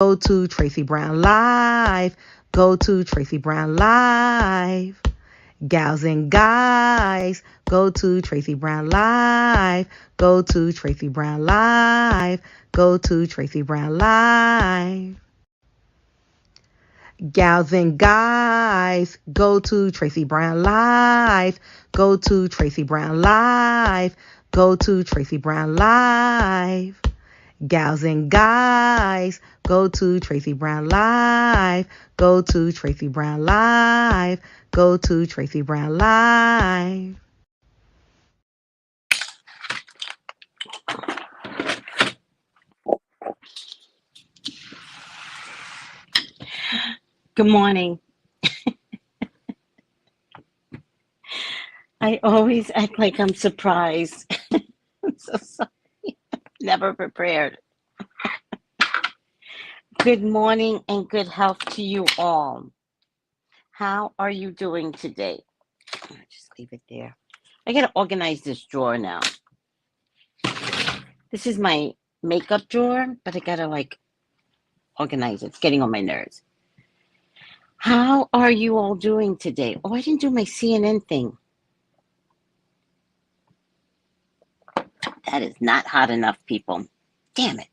Go to Tracey Brown Live. Go to Tracey Brown Live. Gals and guys, go to Tracey Brown Live. Go to Tracey Brown Live. Go to Tracey Brown Live. Gals and guys, go to Tracey Brown Live. Go to Tracey Brown Live. Go to Tracey Brown Live. Gals and guys, go to Tracey Brown Live. Go to Tracey Brown Live. Go to Tracey Brown Live. Good morning. I always act like I'm surprised. I'm so sorry. Never prepared. Good morning and good health to you all. How are you doing today? Just leave it there. I gotta organize this drawer now. This is my makeup drawer, but I gotta organize it. It's getting on my nerves. How are you all doing today? Oh, I didn't do my CNN thing. That is not hot enough, people. Damn it.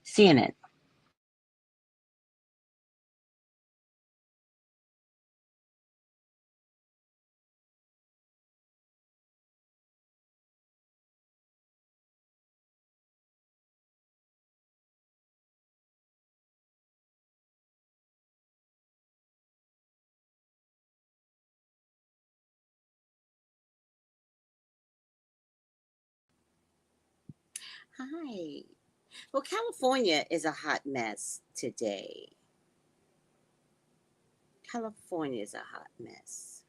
CNN. Hi. Well, California is a hot mess today. California is a hot mess.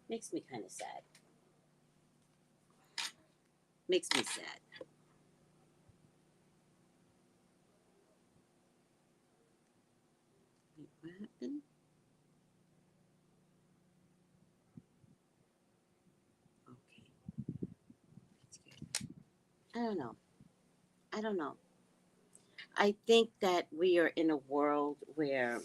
Makes me kind of sad. Makes me sad. Wait, what happened? Okay, that's good. I don't know. I don't know. I think that we are in a world where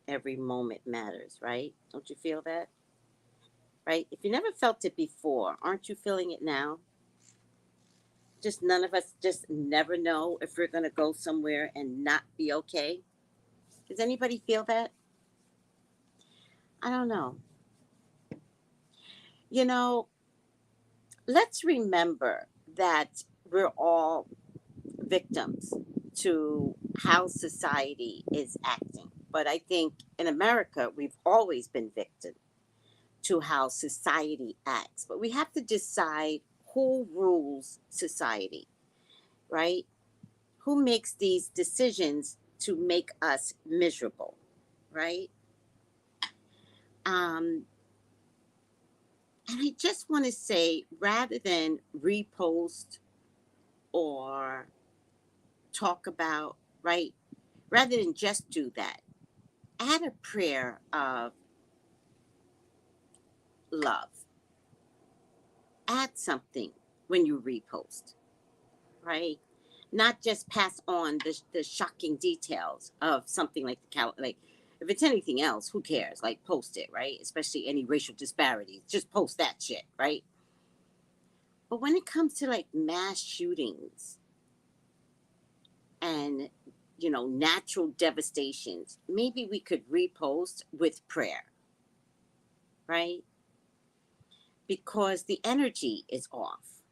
every moment matters, right? Don't you feel that? Right? If you never felt it before, aren't you feeling it now? Just none of us just never know if we're going to go somewhere and not be okay. Does anybody feel that? I don't know. You know, let's remember that we're all victims to how society is acting. But I think in America, we've always been victim to how society acts. But we have to decide who rules society, right? Who makes these decisions to make us miserable, right? Um, and I just want to say, rather than repost or talk about, right? Rather than just do that, add a prayer of love. Add something when you repost, right? Not just pass on the shocking details of something like like if it's anything else, who cares? Like post it, right? Especially any racial disparities, just post that shit, right? But when it comes to like mass shootings and natural devastations, maybe we could repost with prayer, right? Because the energy is off,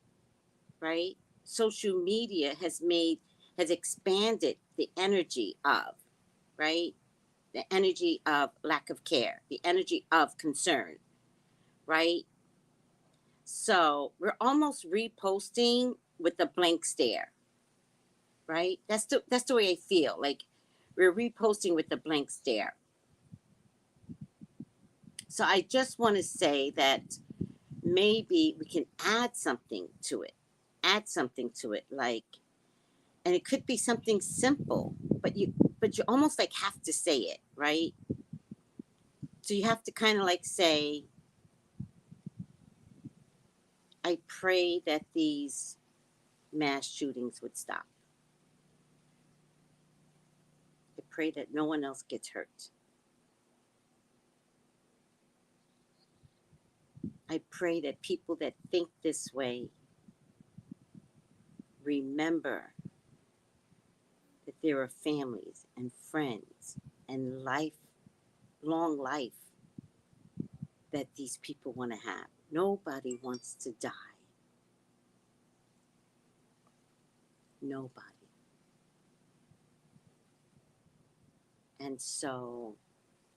right? Social media has expanded the energy of, right? The energy of lack of care, the energy of concern, right? So we're almost reposting with a blank stare, right? That's the way I feel. Like we're reposting with a blank stare. So I just want to say that maybe we can add something to it. Add something to it, like, and it could be something simple, but you almost like have to say it, right? So you have to kind of like say, I pray that these mass shootings would stop. I pray that no one else gets hurt. I pray that people that think this way remember that there are families and friends and long life that these people want to have. Nobody wants to die. Nobody. And so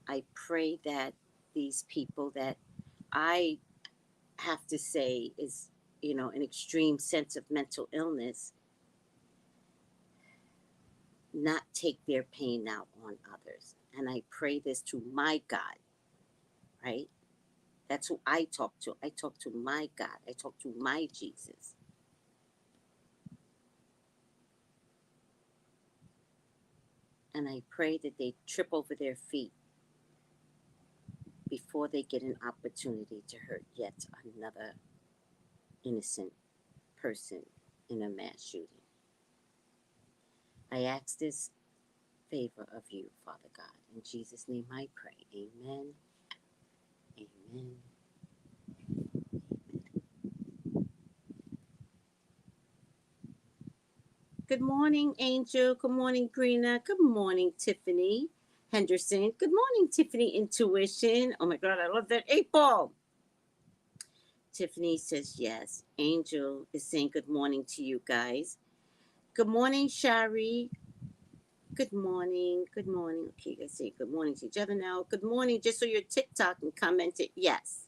I pray that these people that I have to say is, an extreme sense of mental illness, not take their pain out on others. And I pray this to my God, right? That's who I talk to. I talk to my God. I talk to my Jesus. And I pray that they trip over their feet before they get an opportunity to hurt yet another innocent person in a mass shooting. I ask this favor of you, Father God. In Jesus' name I pray. Amen. Amen. Good morning, Angel. Good morning, Brina. Good morning, Tiffany Henderson. Good morning, Tiffany Intuition. Oh my God, I love that 8 ball. Tiffany says yes. Angel is saying good morning to you guys. Good morning, Shari. Good morning. Good morning. Okay, you guys say good morning to each other now. Good morning. Just so your TikTok and commented yes.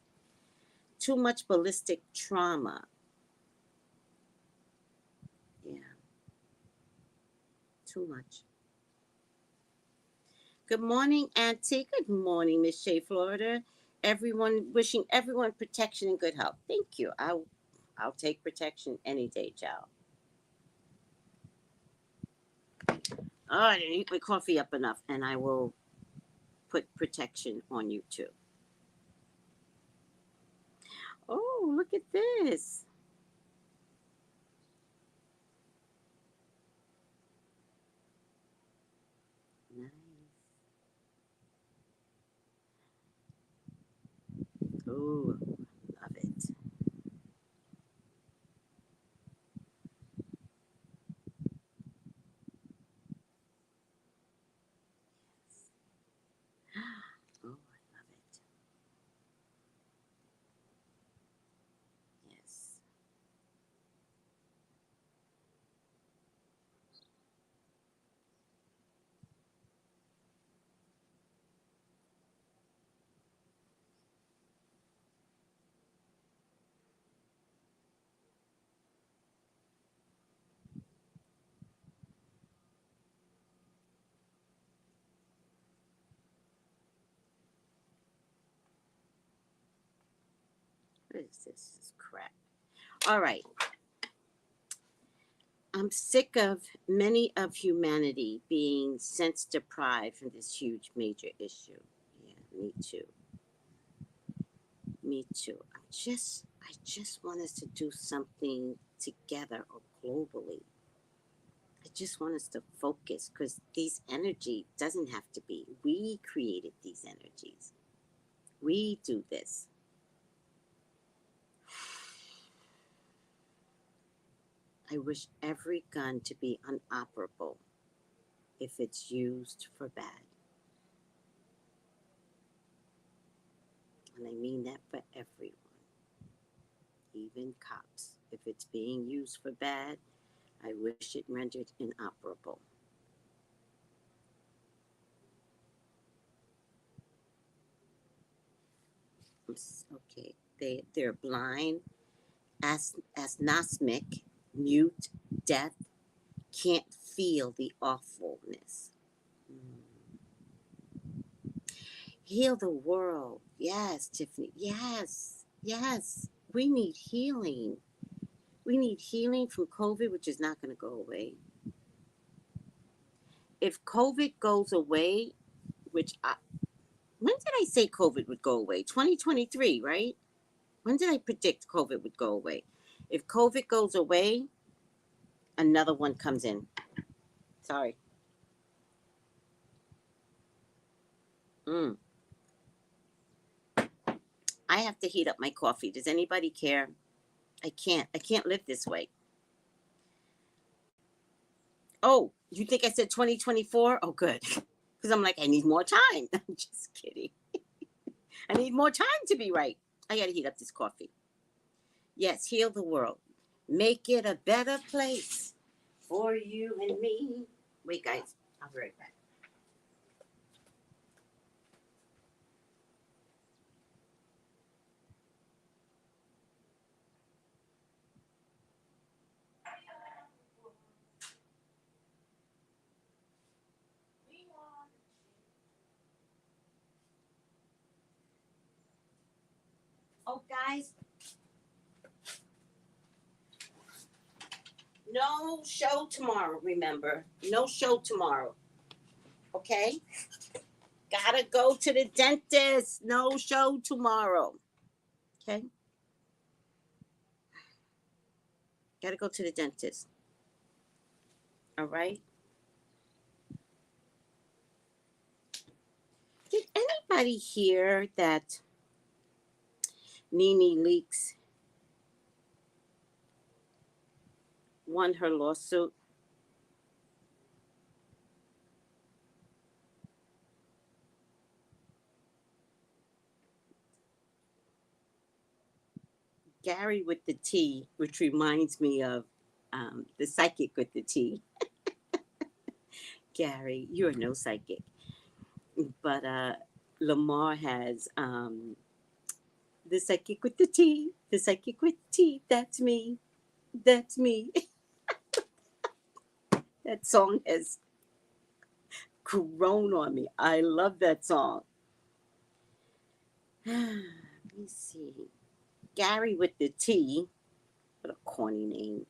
Too much ballistic trauma. Yeah, too much. Good morning, Auntie. Good morning, Miss Shea, Florida. Everyone wishing everyone protection and good health. Thank you. I'll take protection any day, child. Oh, I didn't eat my coffee up enough, and I will put protection on you too. Oh, look at this. Nice. Oh, love it. Oh, I love it. Yes. What is this? This is crap. All right. I'm sick of many of humanity being sense deprived from this huge major issue. Yeah, me too. Me too. I just want us to do something together or globally. I just want us to focus because these energy doesn't have to be. We created these energies. We do this. I wish every gun to be unoperable if it's used for bad. And I mean that for everyone, even cops. If it's being used for bad, I wish it rendered inoperable. Okay, they're blind, asthmatic, mute, deaf, can't feel the awfulness. Mm. Heal the world. Yes, Tiffany. Yes, yes. We need healing. We need healing from COVID, which is not going to go away. If COVID goes away, which when did I say COVID would go away? 2023, right? When did I predict COVID would go away? If COVID goes away, another one comes in. Sorry. I have to heat up my coffee. Does anybody care? I can't live this way. Oh, you think I said 2024? Oh, good. Because I'm like, I need more time. I'm just kidding. I need more time to be right. I got to heat up this coffee. Yes, heal the world. Make it a better place for you and me. Wait, guys. I'll be right back. Oh, guys, no show tomorrow, remember. No show tomorrow. Okay? Gotta go to the dentist. No show tomorrow. Okay? Gotta go to the dentist. All right? Did anybody hear that Nene Leakes won her lawsuit? Gary with the T, which reminds me of the psychic with the T. Gary, you're no psychic. But Lamar has the psychic with the T, the psychic with T, that's me, that's me. That song has grown on me. I love that song. Let me see. Gary with the T, what a corny name.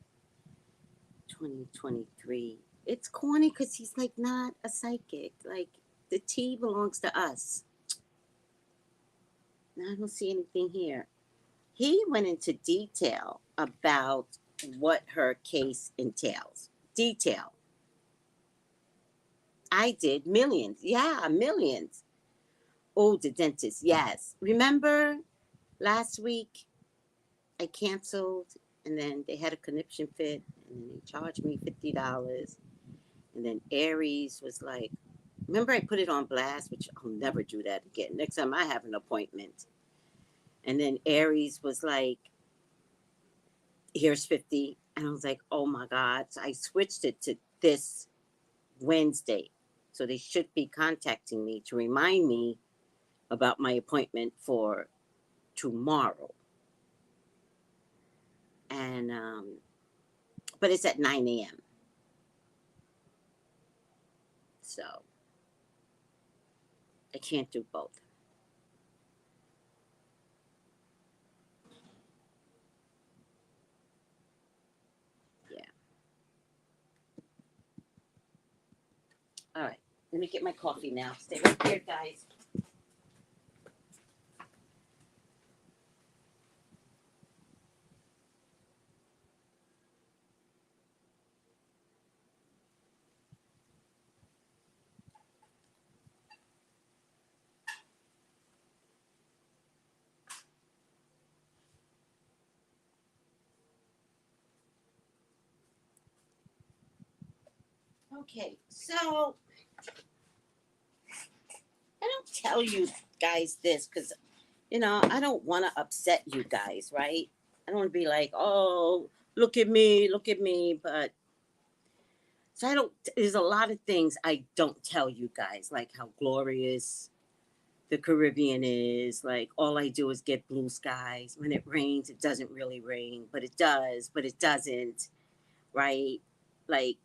2023. It's corny because he's like not a psychic. Like the T belongs to us. I don't see anything here. He went into detail about what her case entails. Detail. I did millions. Yeah, millions. Oh, the dentist. Yes. Remember last week I canceled and then they had a conniption fit and then they charged me $50. And then Aries was like, remember I put it on blast, which I'll never do that again. Next time I have an appointment. And then Aries was like, here's 50. And I was like, oh my God. So I switched it to this Wednesday. So they should be contacting me to remind me about my appointment for tomorrow. And, but it's at 9 a.m. So I can't do both. Yeah. All right. Let me get my coffee now. Stay right here, guys. Okay. So I don't tell you guys this because, I don't want to upset you guys, right? I don't want to be like, oh, look at me, look at me. But so there's a lot of things I don't tell you guys, like how glorious the Caribbean is. Like all I do is get blue skies. When it rains, it doesn't really rain, but it does, but it doesn't, right? Like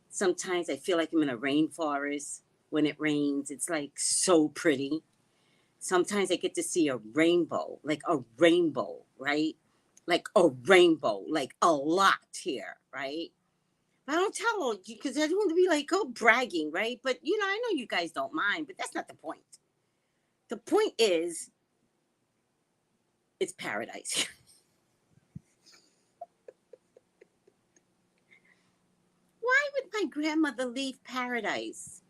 sometimes I feel like I'm in a rainforest when it rains. It's like so pretty. Sometimes I get to see a rainbow, like a rainbow, right? Like a rainbow, like a lot here, right? I don't tell you because I don't want to be like, oh, bragging, right? But, I know you guys don't mind, but that's not the point. The point is, It's paradise. Why would my grandmother leave paradise?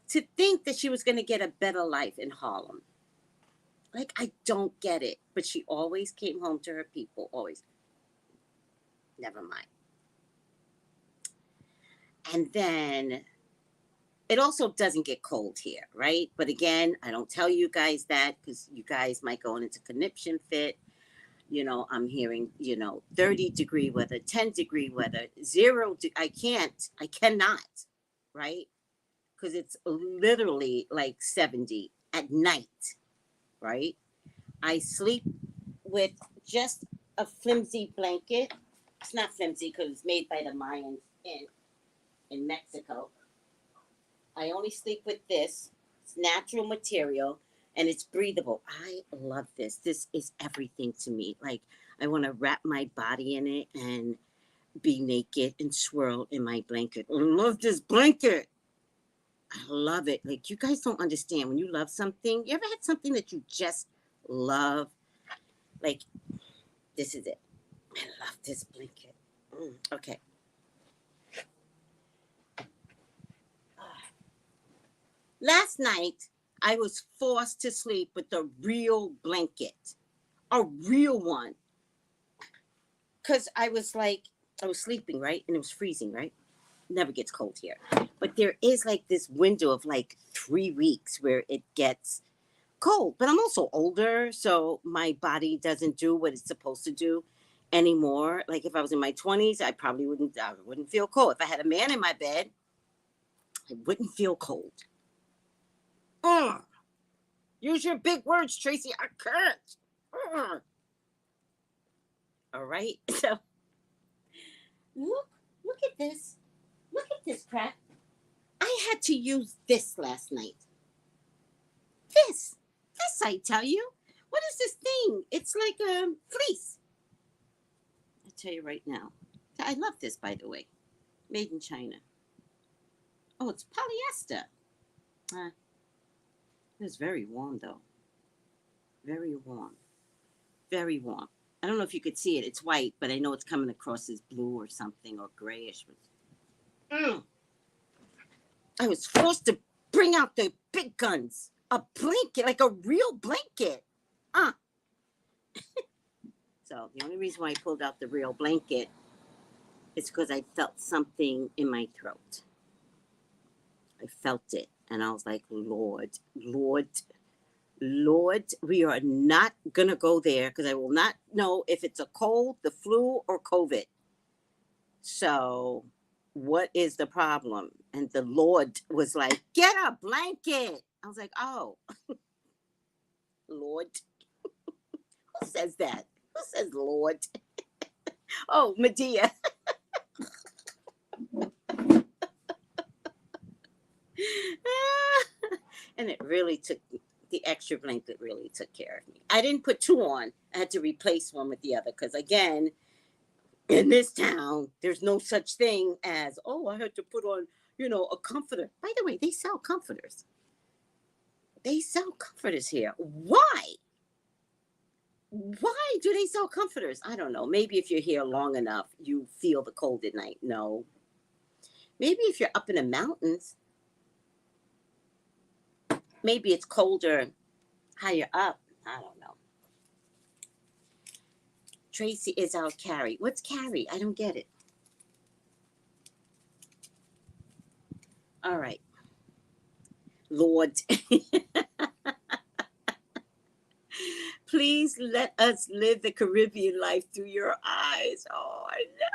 To think that she was going to get a better life in Harlem. Like, I don't get it. But she always came home to her people. Always. Never mind. And then it also doesn't get cold here, right? But again, I don't tell you guys that because you guys might go into conniption fit. You know, I'm hearing, 30-degree weather, 10-degree weather, I cannot, right? Because it's literally like 70 at night, right? I sleep with just a flimsy blanket. It's not flimsy because it's made by the Mayans in Mexico. I only sleep with this. It's natural material and it's breathable. I love this. This is everything to me. Like, I want to wrap my body in it and be naked and swirl in my blanket. I love this blanket. I love it. Like, you guys don't understand. When you love something, you ever had something that you just love? Like, this is it. I love this blanket. Okay. Last night, I was forced to sleep with a real blanket, a real one. Because I was sleeping, right? And it was freezing, right? Never gets cold here. But there is like this window of like 3 weeks where it gets cold. But I'm also older, so my body doesn't do what it's supposed to do anymore. Like if I was in my 20s, I wouldn't feel cold. If I had a man in my bed, I wouldn't feel cold. Use your big words, Tracy. I can't. All right. So look at this. Look at this crap. I had to use this last night. This, I tell you. What is this thing? It's like a fleece. I'll tell you right now. I love this, by the way. Made in China. Oh, it's polyester. It's very warm, though. Very warm. Very warm. I don't know if you could see it. It's white, but I know it's coming across as blue or something or grayish. I was forced to bring out the big guns. A blanket, like a real blanket. So the only reason why I pulled out the real blanket is because I felt something in my throat. I felt it. And I was like, Lord, we are not going to go there because I will not know if it's a cold, the flu, or COVID. So what is the problem? And the Lord was like, get a blanket. I was like, oh, Lord. Who says that? Who says Lord? Oh, Medea. And it really took, the extra blanket really took care of me. I didn't put two on. I had to replace one with the other because, again, in this town, there's no such thing as, oh, I had to put on, a comforter. By the way, they sell comforters. They sell comforters here. Why? Why do they sell comforters? I don't know. Maybe if you're here long enough, you feel the cold at night. No. Maybe if you're up in the mountains, maybe it's colder higher up. I don't know. Tracy is out Carrie. What's Carrie? I don't get it. All right. Lord. Please let us live the Caribbean life through your eyes. Oh, I know.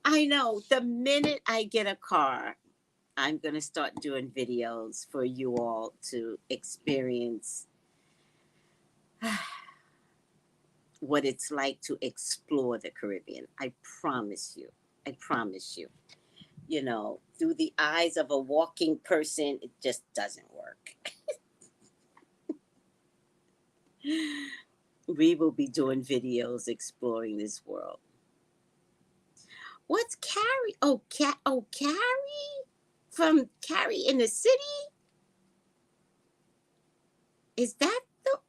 I know. The minute I get a car, I'm going to start doing videos for you all to experience what it's like to explore the Caribbean. I promise you. I promise you. Through the eyes of a walking person, it just doesn't work. We will be doing videos exploring this world. What's Carrie? Oh, Carrie from Carrie in the City. Is that the?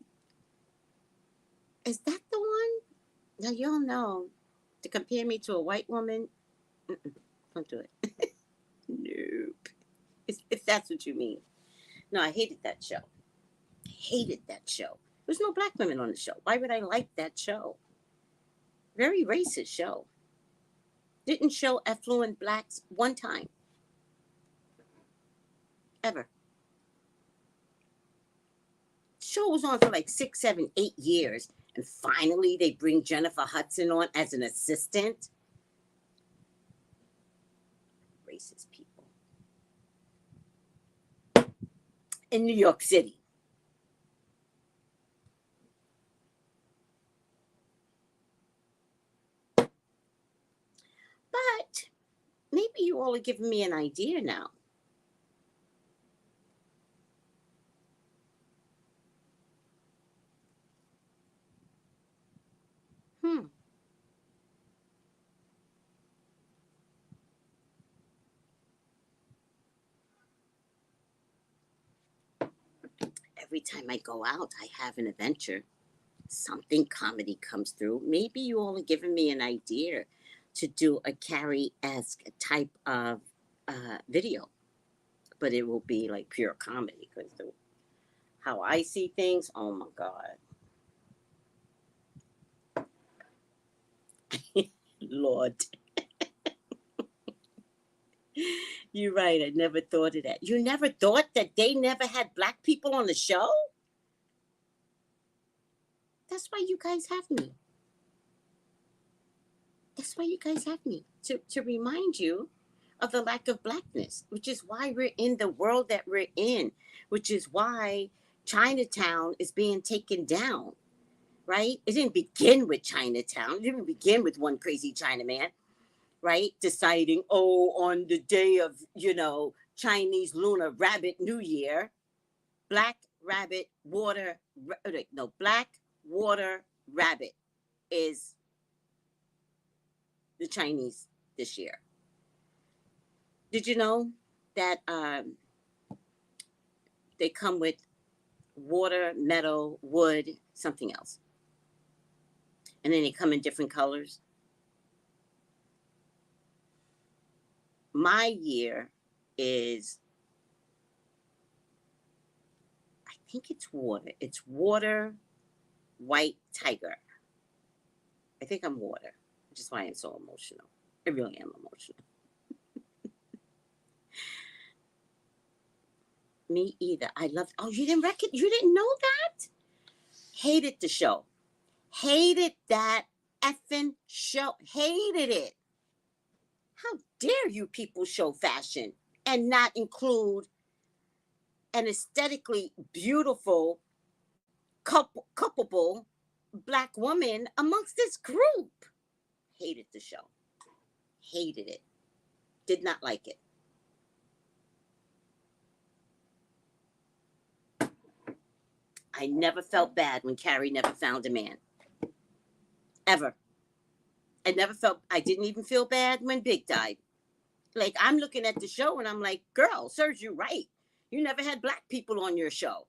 Is that the one? Now y'all know to compare me to a white woman. Don't do it. Nope. If that's what you mean. No, I hated that show. Hated that show. There's no black women on the show. Why would I like that show? Very racist show. Didn't show affluent blacks one time. Ever. Show was on for like 6, 7, 8 years. And finally they bring Jennifer Hudson on as an assistant. Racist people. In New York City. But maybe you all are giving me an idea now. Every time I go out, I have an adventure. Something comedy comes through. Maybe you all are giving me an idea to do a Carrie-esque type of video. But it will be like pure comedy because how I see things, oh my God. Lord. You're right. I never thought of that. You never thought that they never had black people on the show? That's why you guys have me. That's why you guys have me. To remind you of the lack of blackness, which is why we're in the world that we're in, which is why Chinatown is being taken down, right? It didn't begin with Chinatown. It didn't begin with one crazy Chinaman, right? Deciding, oh, on the day of, Chinese Lunar Rabbit New Year, Black Water Rabbit is the Chinese this year. Did you know that they come with water, metal, wood, something else? And then they come in different colors. My year is, I think it's water. It's water, white tiger. I think I'm water, which is why I'm so emotional. I really am emotional. Me either. I loved. Oh, you didn't you didn't know that? Hated the show. Hated that effing show. Hated it. How dare you people show fashion and not include an aesthetically beautiful, couplable black woman amongst this group? Hated the show. Hated it. Did not like it. I never felt bad when Carrie never found a man. Ever. I didn't even feel bad when Big died. Like, I'm looking at the show and I'm like, girl, serves you right. You never had black people on your show.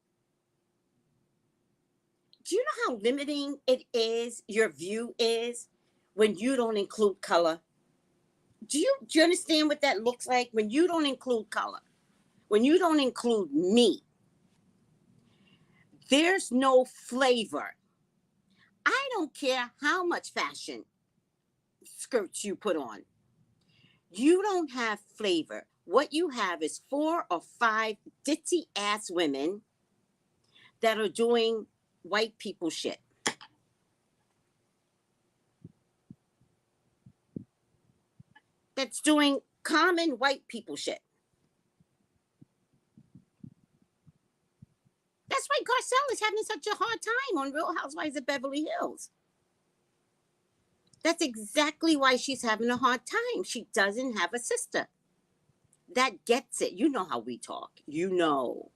Do you know how limiting it is, your view is, when you don't include color? Do you understand what that looks like when you don't include color? When you don't include me? There's no flavor. I don't care how much fashion skirts you put on. You don't have flavor. What you have is 4 or 5 ditzy ass women that are doing white people shit. That's doing common white people shit. That's why Garcelle is having such a hard time on Real Housewives of Beverly Hills. That's exactly why she's having a hard time. She doesn't have a sister that gets it. You know how we talk. You know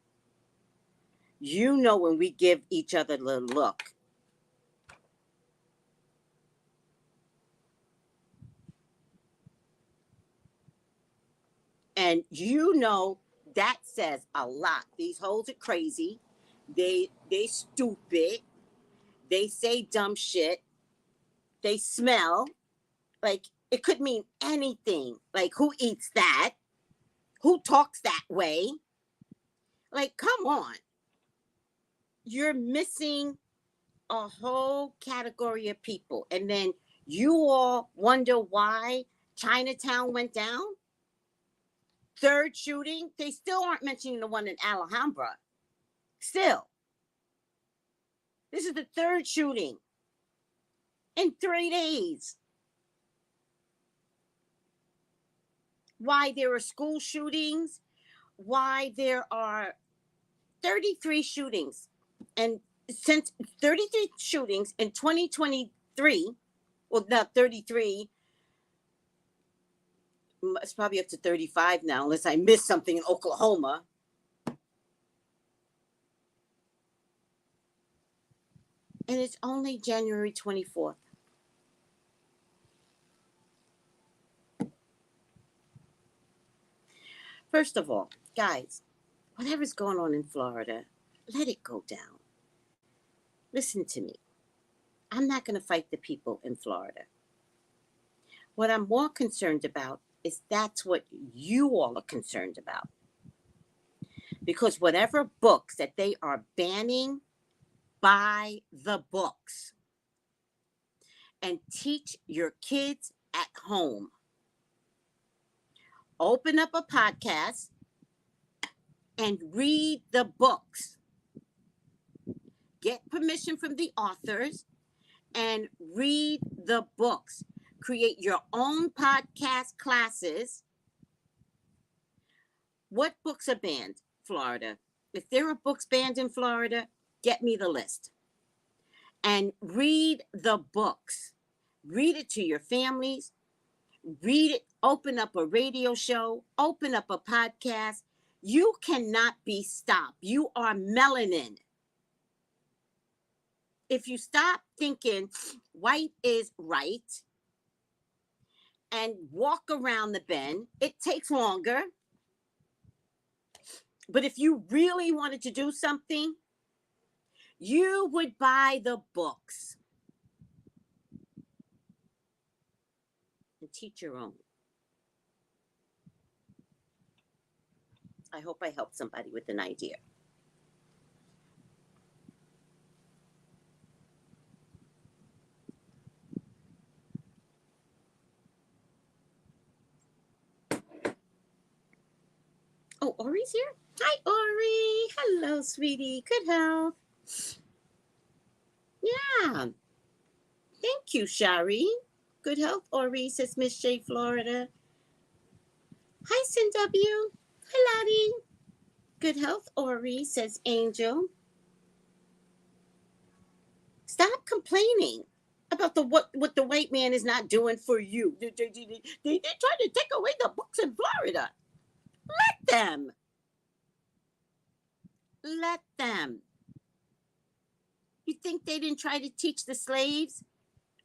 when we give each other the look. And you know that says a lot. These hoes are crazy. They stupid. They say dumb shit. They smell. Like, it could mean anything. Like, who eats that? Who talks that way? Like, come on. You're missing a whole category of people. And then you all wonder why Chinatown went down? Third shooting, they still aren't mentioning the one in Alhambra. Still. This is the third shooting in 3 days. Why there are school shootings, why there are 33 shootings. And since 33 shootings in 2023, well, not 33, it's probably up to 35 now, unless I missed something in Oklahoma. And it's only January 24th. First of all, guys, whatever's going on in Florida, let it go down. Listen to me. I'm not going to fight the people in Florida. What I'm more concerned about is that's what you all are concerned about. Because whatever books that they are banning, buy the books and teach your kids at home. Open up a podcast and read the books. Get permission from the authors and read the books. Create your own podcast classes. What books are banned? Florida. If there are books banned in Florida, get me the list. And read the books. Read it to your families. Read it. Open up a radio show. Open up a podcast. You cannot be stopped. You are melanin. If you stop thinking white is right and walk around the bend, it takes longer. But if you really wanted to do something, you would buy the books and teach your own. I hope I helped somebody with an idea. Oh, Ori's here? Hi, Ori. Hello, sweetie. Good health. Yeah. Thank you, Shari. Good health, Ori, says Miss J, Florida. Hi, Sin W. Hi, Lottie. Good health, Ori, says Angel. Stop complaining about what the white man is not doing for you. They try to take away the books in Florida. Let them. Let them. You think they didn't try to teach the slaves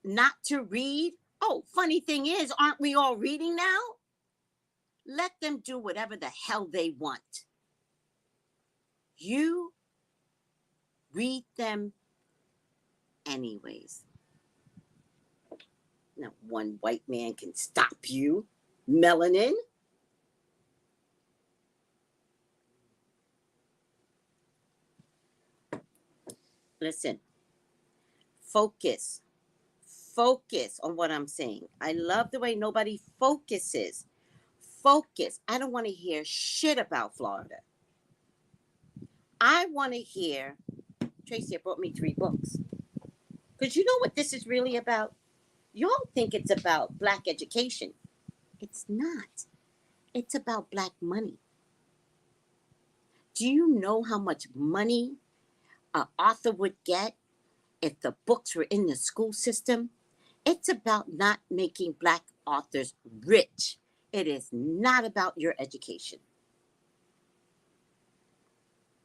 not to read? Oh, funny thing is, aren't we all reading now? Let them do whatever the hell they want. You read them anyways. Not one white man can stop you. Melanin. Listen. Focus. Focus on what I'm saying. I love the way nobody focuses. Focus. I don't want to hear shit about Florida. I want to hear, Tracy, brought me 3 books. Because you know what this is really about? Y'all think it's about Black education. It's not. It's about Black money. Do you know how much money an author would get if the books were in the school system? It's about not making Black authors rich. It is not about your education.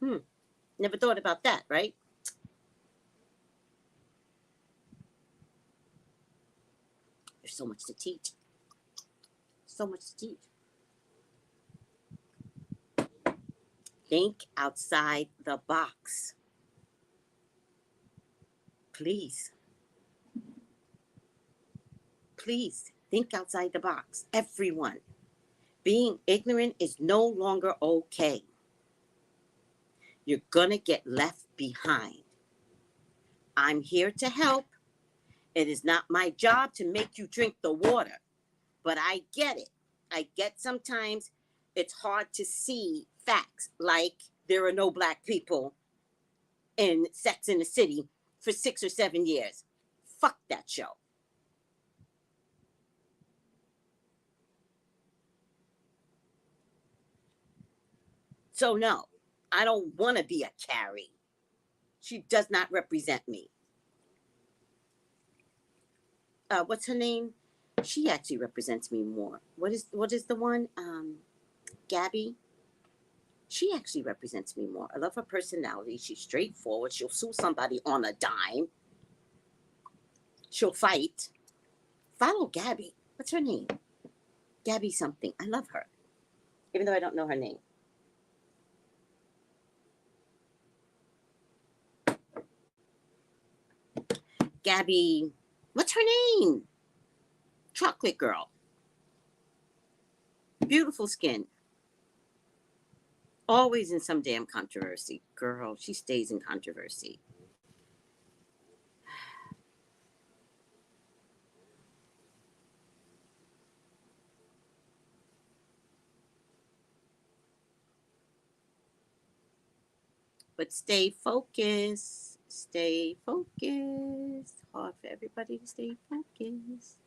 Never thought about that, right? There's so much to teach. So much to teach. Think outside the box. Please. Please think outside the box. Everyone. Being ignorant is no longer okay. You're going to get left behind. I'm here to help. It is not my job to make you drink the water, but I get it. I get sometimes it's hard to see facts like there are no black people in Sex in the City for 6 or 7 years. Fuck that show. So no, I don't want to be a Carrie. She does not represent me. What's her name? She actually represents me more. What is the one? Gabby. She actually represents me more. I love her personality. She's straightforward. She'll sue somebody on a dime. She'll fight. Follow Gabby. What's her name? Gabby something. I love her. Even though I don't know her name. Gabby. What's her name? Chocolate girl. Beautiful skin. Always in some damn controversy. Girl, she stays in controversy. But stay focused. Stay focused. Hard for everybody to stay focused.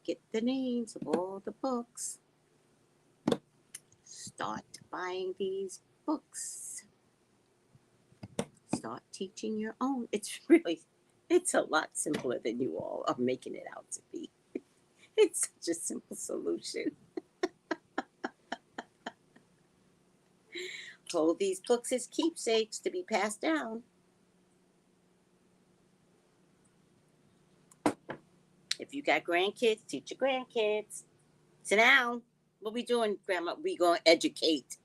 Get the names of all the books. Start buying these books. Start teaching your own. It's a lot simpler than you all are making it out to be. It's such a simple solution. Hold these books as keepsakes to be passed down. If you got grandkids, teach your grandkids. Sit down. What we doing, Grandma? We going to educate.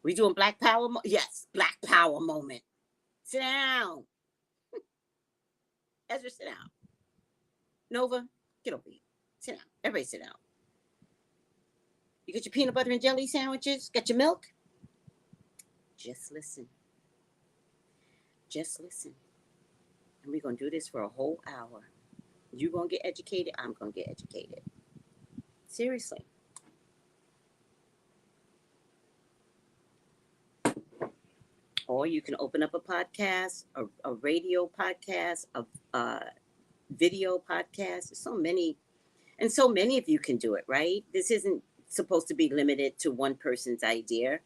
We doing Black Power? Yes, Black Power moment. Sit down. Ezra, sit down. Nova, get over here. Sit down. Everybody sit down. You got your peanut butter and jelly sandwiches? Got your milk? Just listen. Just listen. And we're going to do this for a whole hour. You're going to get educated. I'm going to get educated. Seriously. Or you can open up a podcast, a radio podcast, a video podcast. There's so many, and so many of you can do it, right? This isn't supposed to be limited to one person's idea.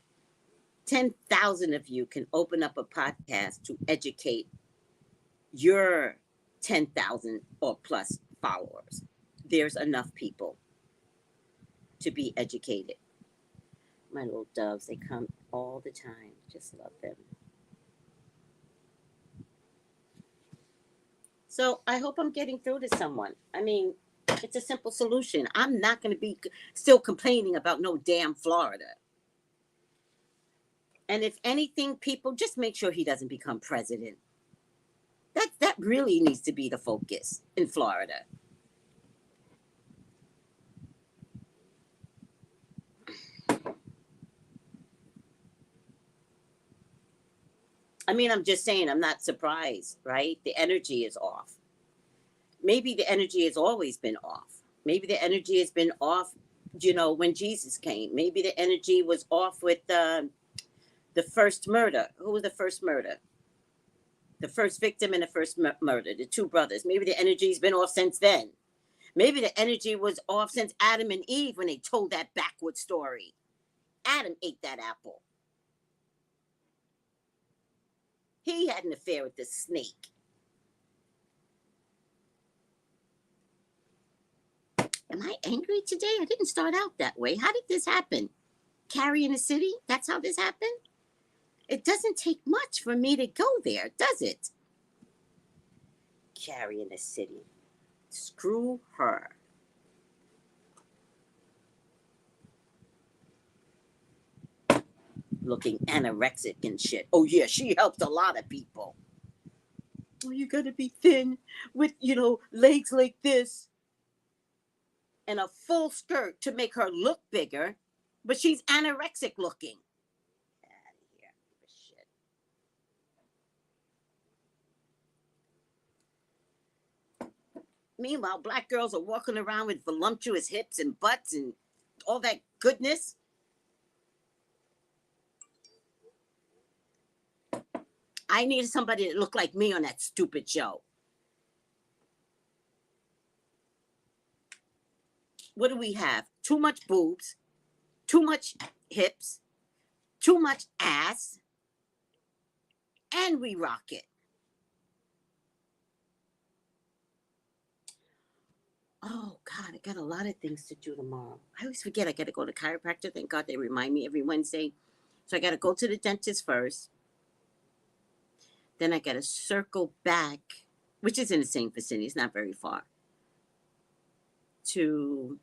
10,000 of you can open up a podcast to educate your 10,000 or plus followers. There's enough people to be educated. My little doves, they come all the time. Just love them. So I hope I'm getting through to someone. I mean, it's a simple solution. I'm not going to be still complaining about no damn Florida. And if anything, people, just make sure he doesn't become president. That really needs to be the focus in Florida. I mean, I'm just saying, I'm not surprised, right? The energy is off. Maybe the energy has always been off. Maybe the energy has been off, when Jesus came. Maybe the energy was off with the first murder. Who was the first murder? The first victim and the first murder, the two brothers. Maybe the energy's been off since then. Maybe the energy was off since Adam and Eve when they told that backward story. Adam ate that apple. He had an affair with the snake. Am I angry today? I didn't start out that way. How did this happen? Carrie in the city? That's how this happened? It doesn't take much for me to go there, does it? Carrie in the city. Screw her. looking anorexic and shit. Oh yeah, she helped a lot of people. Oh, you gotta be thin with, legs like this and a full skirt to make her look bigger, but she's anorexic looking. Get out of here. Shit. Meanwhile, black girls are walking around with voluptuous hips and butts and all that goodness. I needed somebody that looked like me on that stupid show. What do we have? Too much boobs, too much hips, too much ass, and we rock it. Oh, God, I got a lot of things to do tomorrow. I always forget I got to go to chiropractor. Thank God they remind me every Wednesday. So I got to go to the dentist first. Then I got to circle back, which is in the same vicinity. It's not very far, to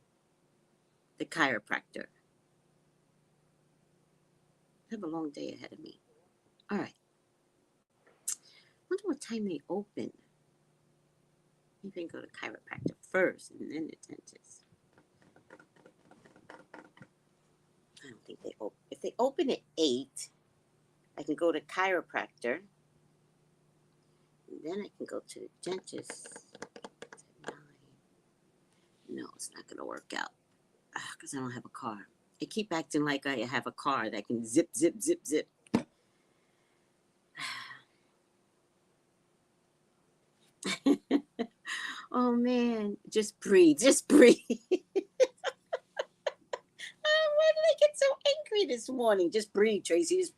the chiropractor. I have a long day ahead of me. All right. I wonder what time they open. Maybe I can go to chiropractor first and then the dentist. I don't think they open. If they open at 8, I can go to chiropractor. And then I can go to the dentist at 9. No, it's not going to work out because I don't have a car. I keep acting like I have a car that can zip, zip, zip, zip. Oh, man. Just breathe. Just breathe. Why did I get so angry this morning? Just breathe, Tracy. Just...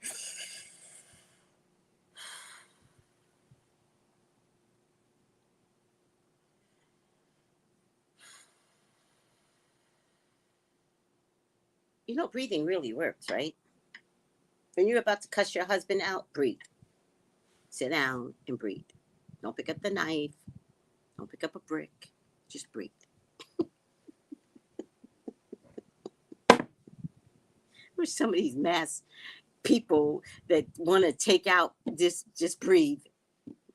breathing really works, right? When you're about to cuss your husband out, breathe. Sit down and breathe. Don't pick up the knife. Don't pick up a brick. Just breathe. Wish some of these mass people that want to take out this, just breathe.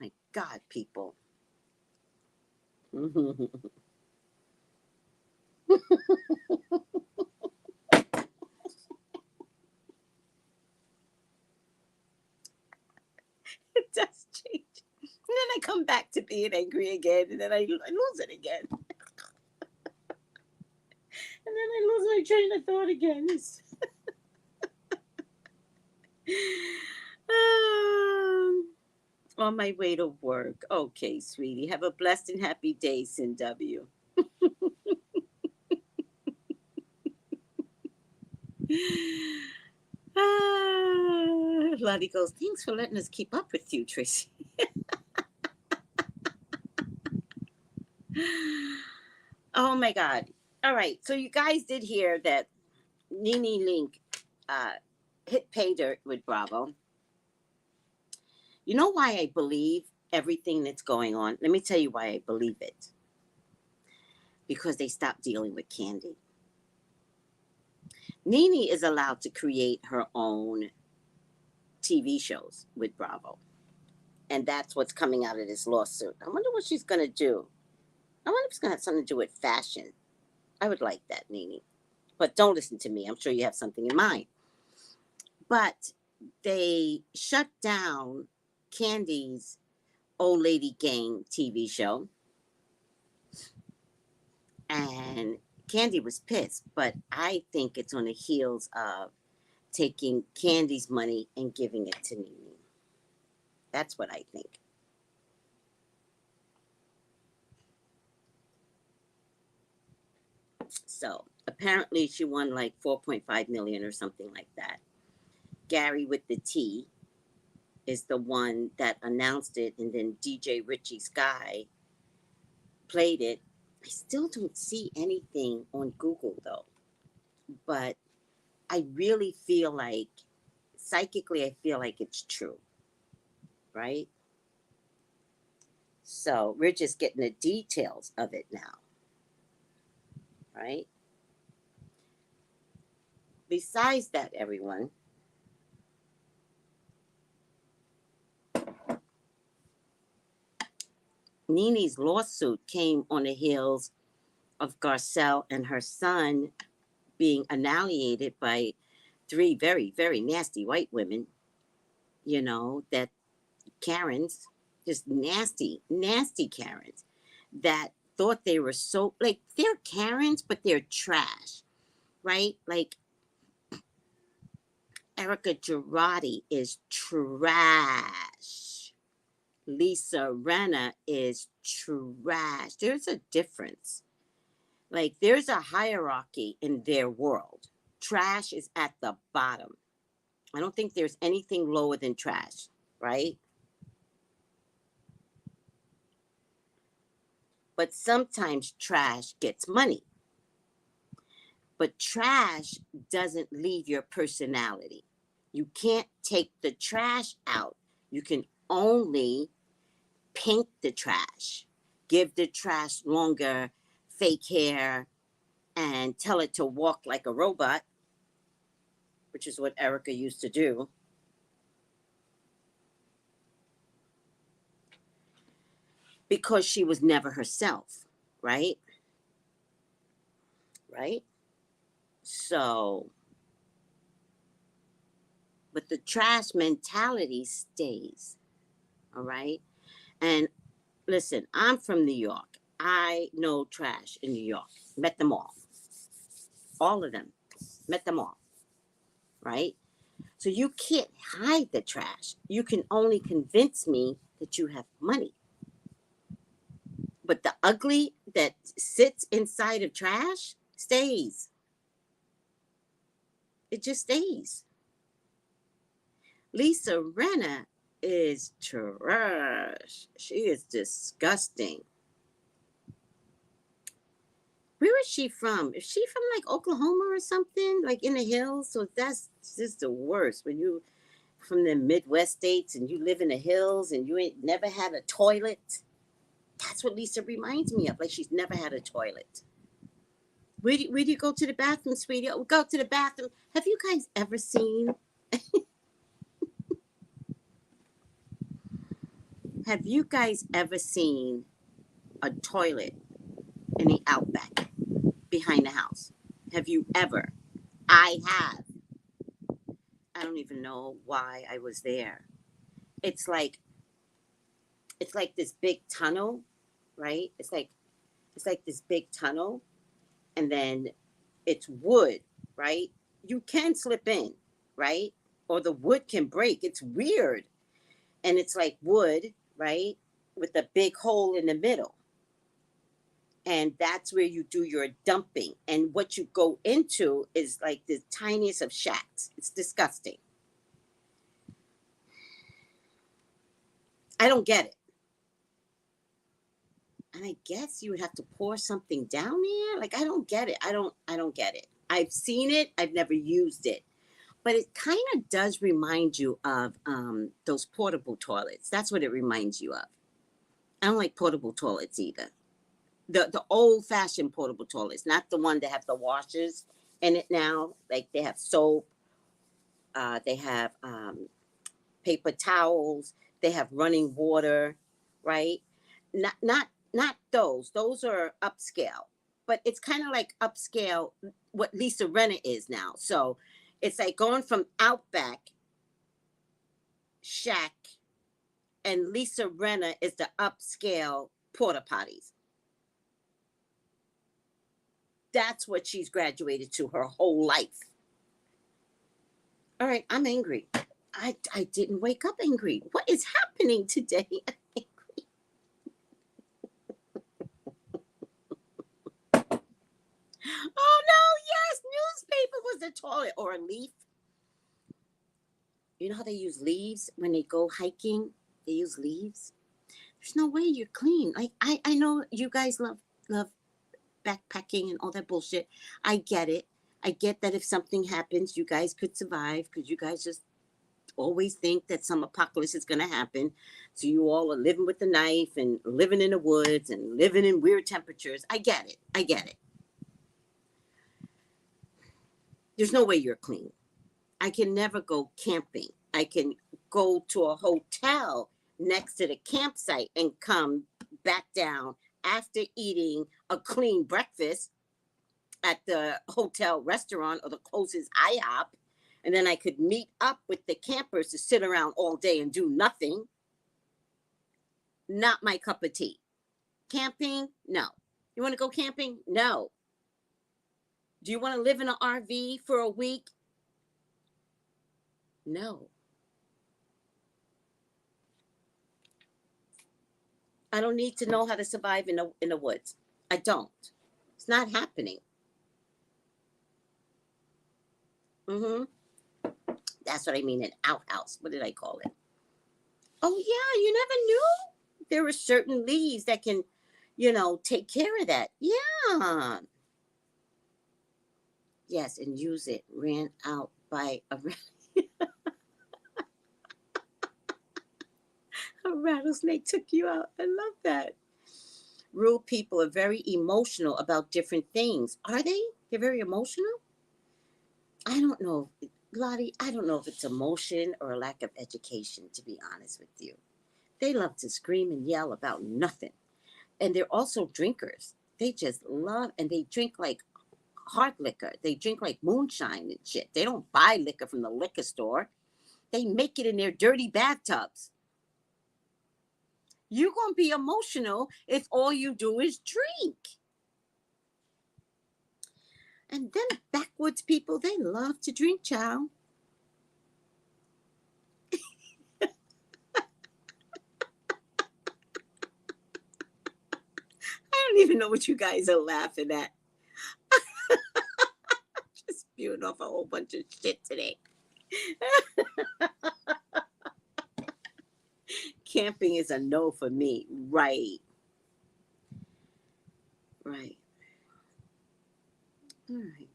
My God, people. It does change. And then I come back to being angry again, and then I lose it again. And then I lose my train of thought again. On my way to work. Okay, sweetie. Have a blessed and happy day, Sin W. Lottie goes, thanks for letting us keep up with you, Tracy. Oh my God. All right. So you guys did hear that Nene Link hit pay dirt with Bravo. You know why I believe everything that's going on? Let me tell you why I believe it. Because they stopped dealing with Candy. Nene is allowed to create her own TV shows with Bravo. And that's what's coming out of this lawsuit. I wonder what she's going to do. I wonder if it's going to have something to do with fashion. I would like that, Nene. But don't listen to me. I'm sure you have something in mind. But they shut down Candy's Old Lady Gang TV show. And Candy was pissed. But I think it's on the heels of taking Candy's money and giving it to Nene. That's what I think. So apparently she won like 4.5 million or something like that. Gary with the T is the one that announced it, and then DJ Richie Sky played it. I still don't see anything on Google though, but I really feel like, psychically, I feel like it's true, right? So we're just getting the details of it now, right? Besides that, everyone, Nene's lawsuit came on the heels of Garcelle and her son being annihilated by three very, very nasty white women, you know, that Karens, just nasty, nasty Karens that thought they were so, like, they're Karens, but they're trash, right? Like, Erica Girardi is trash. Lisa Renna is trash. There's a difference. Like, there's a hierarchy in their world. Trash is at the bottom. I don't think there's anything lower than trash, right? But sometimes trash gets money. But trash doesn't leave your personality. You can't take the trash out. You can only paint the trash, give the trash longer fake hair, and tell it to walk like a robot, which is what Erica used to do. Because she was never herself, right? Right? So, but the trash mentality stays, all right? And listen, I'm from New York. I know trash in New York. Met them all of them. Met them all, right? So you can't hide the trash. You can only convince me that you have money. But the ugly that sits inside of trash stays. It just stays. Lisa Renna is trash. She is disgusting. Where is she from? Is she from like Oklahoma or something? Like in the hills? So that's just the worst. When you from the Midwest states and you live in the hills and you ain't never had a toilet. That's what Lisa reminds me of. Like she's never had a toilet. Where do you go to the bathroom, sweetie? Oh, go to the bathroom. Have you guys ever seen? Have you guys ever seen a toilet in the outback behind the house? Have you ever? I have. I don't even know why I was there. It's like this big tunnel, right? It's like this big tunnel, and then it's wood, right? You can slip in, right? Or the wood can break. It's weird. And it's like wood, right? With a big hole in the middle. And that's where you do your dumping. And what you go into is like the tiniest of shacks. It's disgusting. I don't get it. And I guess you would have to pour something down there. Like, I don't get it. I don't get it. I've seen it. I've never used it. But it kind of does remind you of those portable toilets. That's what it reminds you of. I don't like portable toilets either. The old-fashioned portable toilets, not the one that have the washers in it now. Like they have soap, they have paper towels, they have running water, right? Not those. Those are upscale, but it's kind of like upscale what Lisa Renna is now. So it's like going from Outback Shack, and Lisa Renna is the upscale porta potties. That's what she's graduated to her whole life. All right, I'm angry. I didn't wake up angry. What is happening today? I'm angry. Oh no, yes, newspaper was the toilet or a leaf. You know how they use leaves when they go hiking? They use leaves. There's no way you're clean. Like I know you guys love backpacking and all that bullshit. I get it. I get that if something happens, you guys could survive because you guys just always think that some apocalypse is going to happen. So you all are living with the knife and living in the woods and living in weird temperatures. I get it. I get it. There's no way you're clean. I can never go camping. I can go to a hotel next to the campsite and come back down after eating a clean breakfast at the hotel restaurant or the closest IHOP. And then I could meet up with the campers to sit around all day and do nothing. Not my cup of tea. Camping? No. You want to go camping? No. Do you want to live in an RV for a week? No. I don't need to know how to survive in the woods. I don't. It's not happening. Mm-hmm. That's what I mean, an outhouse. What did I call it? Oh, yeah, you never knew. There are certain leaves that can, take care of that. Yeah. Yes, and use it. Ran out by a rattlesnake took you out. I love that. Rude people are very emotional about different things. Are they? They're very emotional? I don't know. Lottie, I don't know if it's emotion or a lack of education, to be honest with you. They love to scream and yell about nothing. And they're also drinkers. They just love, and they drink like hard liquor. They drink like moonshine and shit. They don't buy liquor from the liquor store. They make it in their dirty bathtubs. You're going to be emotional if all you do is drink. And then backwoods people, they love to drink, child. I don't even know what you guys are laughing at. Just spewing off a whole bunch of shit today. Camping is a no for me. Right. Right. All right.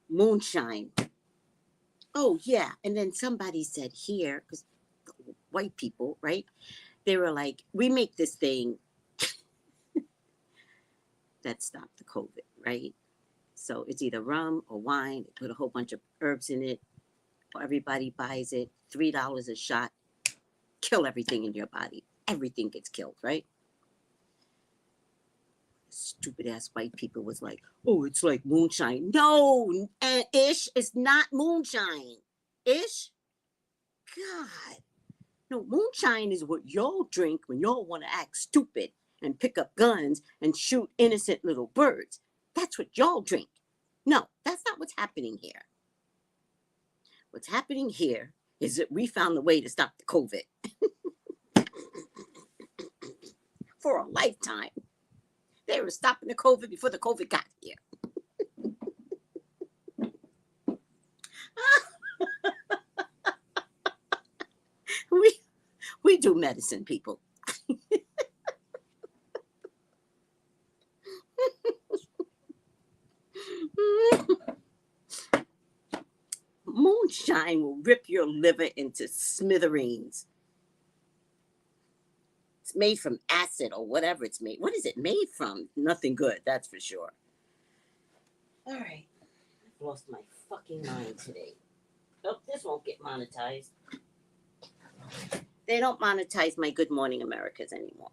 Moonshine. Oh, yeah. And then somebody said here, because white people, right? They were like, we make this thing that stopped the COVID, right? So it's either rum or wine. They put a whole bunch of herbs in it. Everybody buys it. $3 a shot. Kill everything in your body. Everything gets killed, right? Stupid ass white people was like, oh, it's like moonshine. No, ish, it's not moonshine. Ish? God. No, moonshine is what y'all drink when y'all want to act stupid and pick up guns and shoot innocent little birds. That's what y'all drink. No, that's not what's happening here. What's happening here is that we found the way to stop the COVID for a lifetime. They were stopping the COVID before the COVID got here. we do medicine, people. Moonshine will rip your liver into smithereens. It's made from acid or whatever it's made. What is it made from? Nothing good, that's for sure. All right. I've lost my fucking mind today. Oh, this won't get monetized. They don't monetize my Good Morning Americas anymore.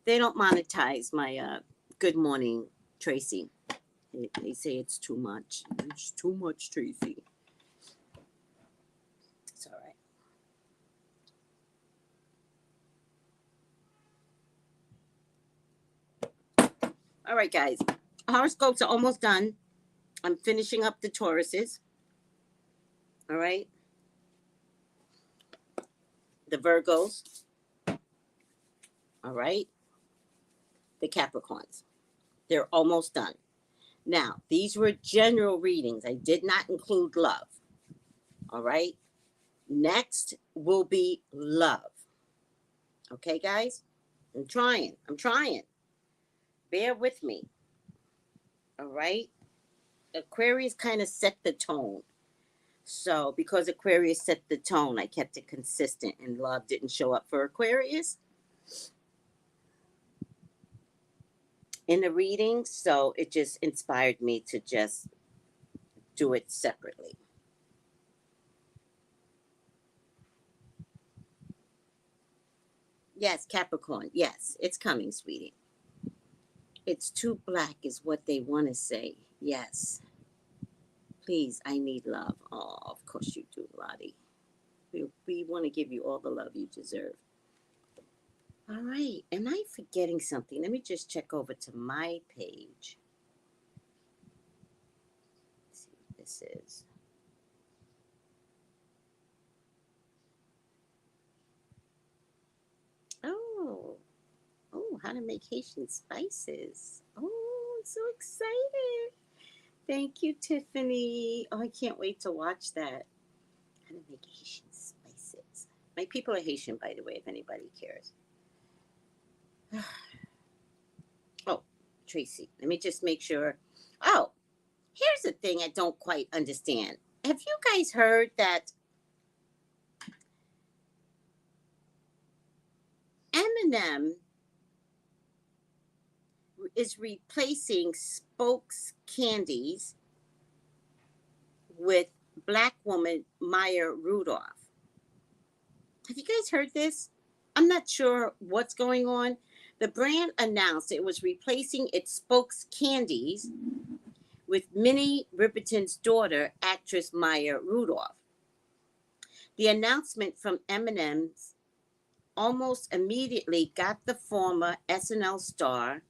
They don't monetize my Good Morning Tracy. They say it's too much. It's too much, Tracy. It's all right. All right, guys. Horoscopes are almost done. I'm finishing up the Tauruses. All right. The Virgos. All right. The Capricorns. They're almost done. Now, these were general readings. I did not include love. All right. Next will be love. Okay, guys? I'm trying. Bear with me. All right. Aquarius kind of set the tone. So, because Aquarius set the tone, I kept it consistent and love didn't show up for Aquarius in the reading. So, it just inspired me to just do it separately. Yes, Capricorn. Yes, it's coming, sweetie. It's too black, is what they want to say. Yes. Please, I need love. Oh, of course you do, Lottie. We want to give you all the love you deserve. All right. Am I forgetting something? Let me just check over to my page. Let's see what this is. Oh, how to make Haitian spices. Oh, I'm so excited. Thank you, Tiffany. Oh, I can't wait to watch that. How to make Haitian spices. My people are Haitian, by the way, if anybody cares. Oh, Tracy, let me just make sure. Oh, here's the thing I don't quite understand. Have you guys heard that Eminem is replacing Spokes candies with black woman Maya Rudolph? Have you guys heard this? I'm not sure what's going on. The brand announced it was replacing its Spokes candies with Minnie Riperton's daughter, actress Maya Rudolph. The announcement from Eminem's almost immediately got the former SNL star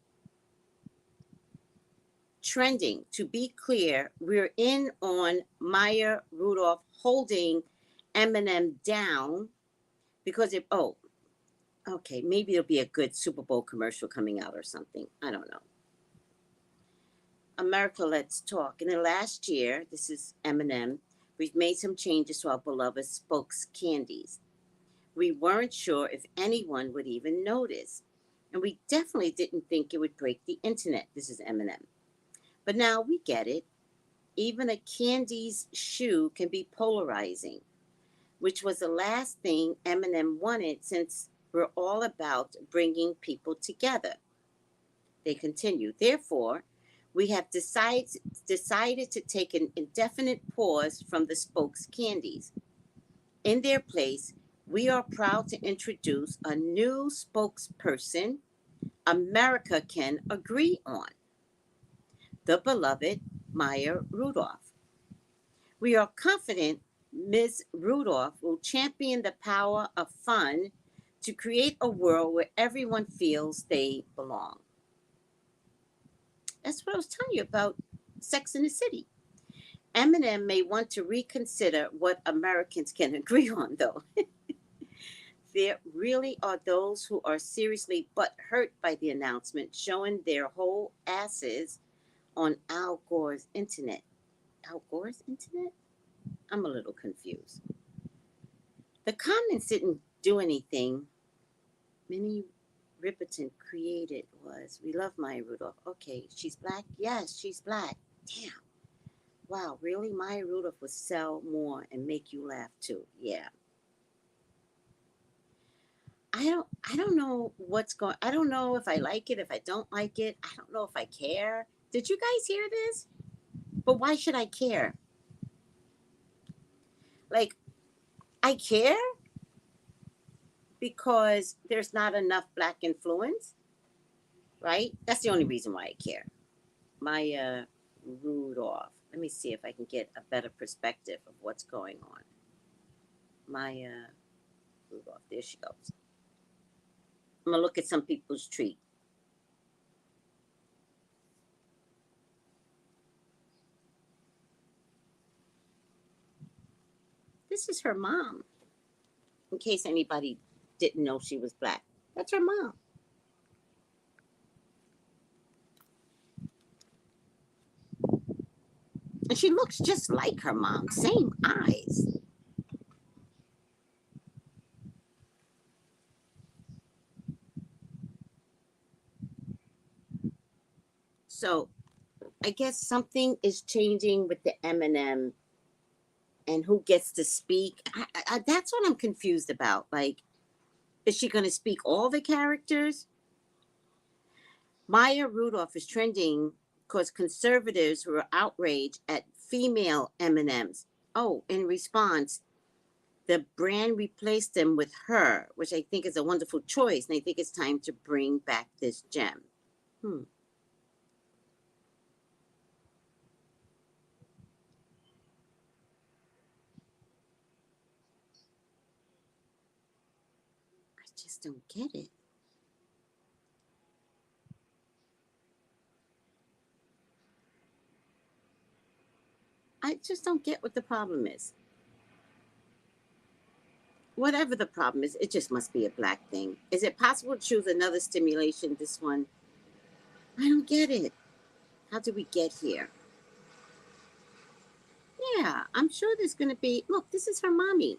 trending. To be clear, we're in on Maya Rudolph holding Eminem down because okay, maybe it'll be a good Super Bowl commercial coming out or something. I don't know. America, let's talk. In the last year, this is Eminem, we've made some changes to our beloved Spokes candies. We weren't sure if anyone would even notice. And we definitely didn't think it would break the internet. This is Eminem. But now we get it. Even a candy's shoe can be polarizing, which was the last thing Eminem wanted since we're all about bringing people together. They continue. Therefore, we have decided to take an indefinite pause from the Spokes candies. In their place, we are proud to introduce a new spokesperson America can agree on, the beloved Maya Rudolph. We are confident Ms. Rudolph will champion the power of fun to create a world where everyone feels they belong. That's what I was telling you about Sex in the City. Eminem may want to reconsider what Americans can agree on, though. There really are those who are seriously but hurt by the announcement, showing their whole asses on Al Gore's internet. Al Gore's internet? I'm a little confused. The comments didn't do anything. Minnie Riperton created was, we love Maya Rudolph. Okay, she's black? Yes, she's black. Damn. Wow, really? Maya Rudolph would sell more and make you laugh too. Yeah. I don't know what's going. I don't know if I like it, if I don't like it. I don't know if I care. Did you guys hear this? But why should I care? Like, I care because there's not enough black influence, right? That's the only reason why I care. Maya Rudolph. Let me see if I can get a better perspective of what's going on. Maya Rudolph. There she goes. I'm gonna look at some people's tweet. This is her mom. In case anybody didn't know she was black, that's her mom. And she looks just like her mom, same eyes. So I guess something is changing with the Eminem and who gets to speak. That's what I'm confused about. Like, is she going to speak all the characters? Maya Rudolph is trending because conservatives were outraged at female Eminems. Oh, in response, The brand replaced them with her, which I think is a wonderful choice. And I think it's time to bring back this gem. I just don't get it. I just don't get what the problem is. Whatever the problem is, it just must be a black thing. Is it possible to choose another stimulation? This one, I don't get it. How did we get here? Yeah, I'm sure there's going to be. Look, this is her mommy.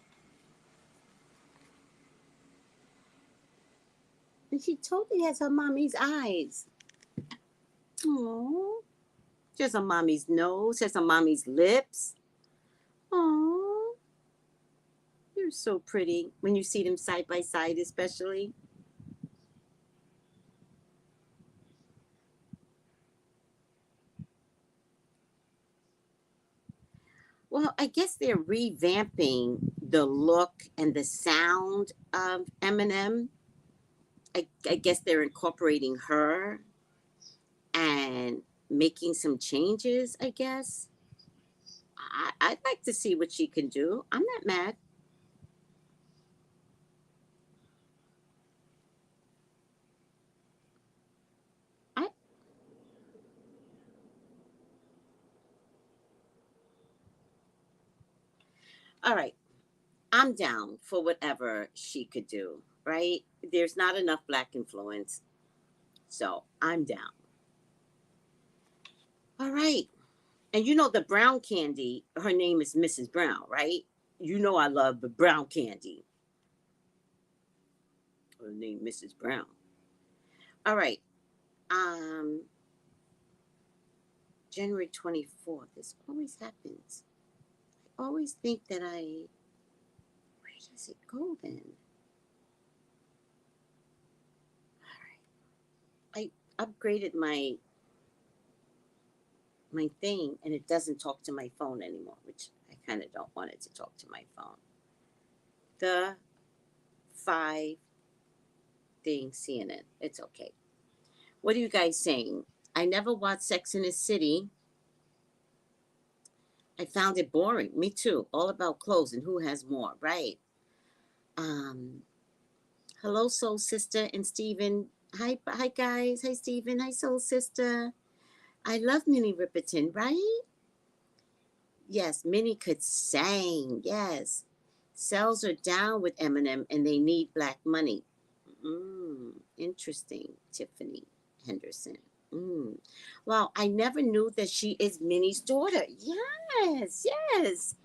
And she totally has her mommy's eyes. Oh, she has her mommy's nose, has her mommy's lips. Oh, you're so pretty when you see them side by side, especially. Well, I guess they're revamping the look and the sound of Eminem. I guess they're incorporating her and making some changes, I guess. I'd like to see what she can do. I'm not mad. I All right. I'm down for whatever she could do, right? There's not enough black influence. So I'm down. All right. And you know the brown candy, her name is Mrs. Brown, right? You know I love the brown candy. Her name Mrs. Brown. All right. Um January 24th. This always happens. I always think that where does it go then? All right. I upgraded my thing and it doesn't talk to my phone anymore, which I kind of don't want it to talk to my phone. The 5 thing CNN. It's okay. What are you guys saying? I never watched Sex in the City. I found it boring. Me too. All about clothes and who has more, right? Um, hello, Soul Sister and Steven. Hi guys. Hi Steven. Hi Soul Sister. I love Minnie Riperton, right? Yes, Minnie could sing. Yes. Sales are down with Eminem and they need black money. Interesting, Tiffany Henderson. Mm. Well, I never knew that she is Minnie's daughter. Yes, yes.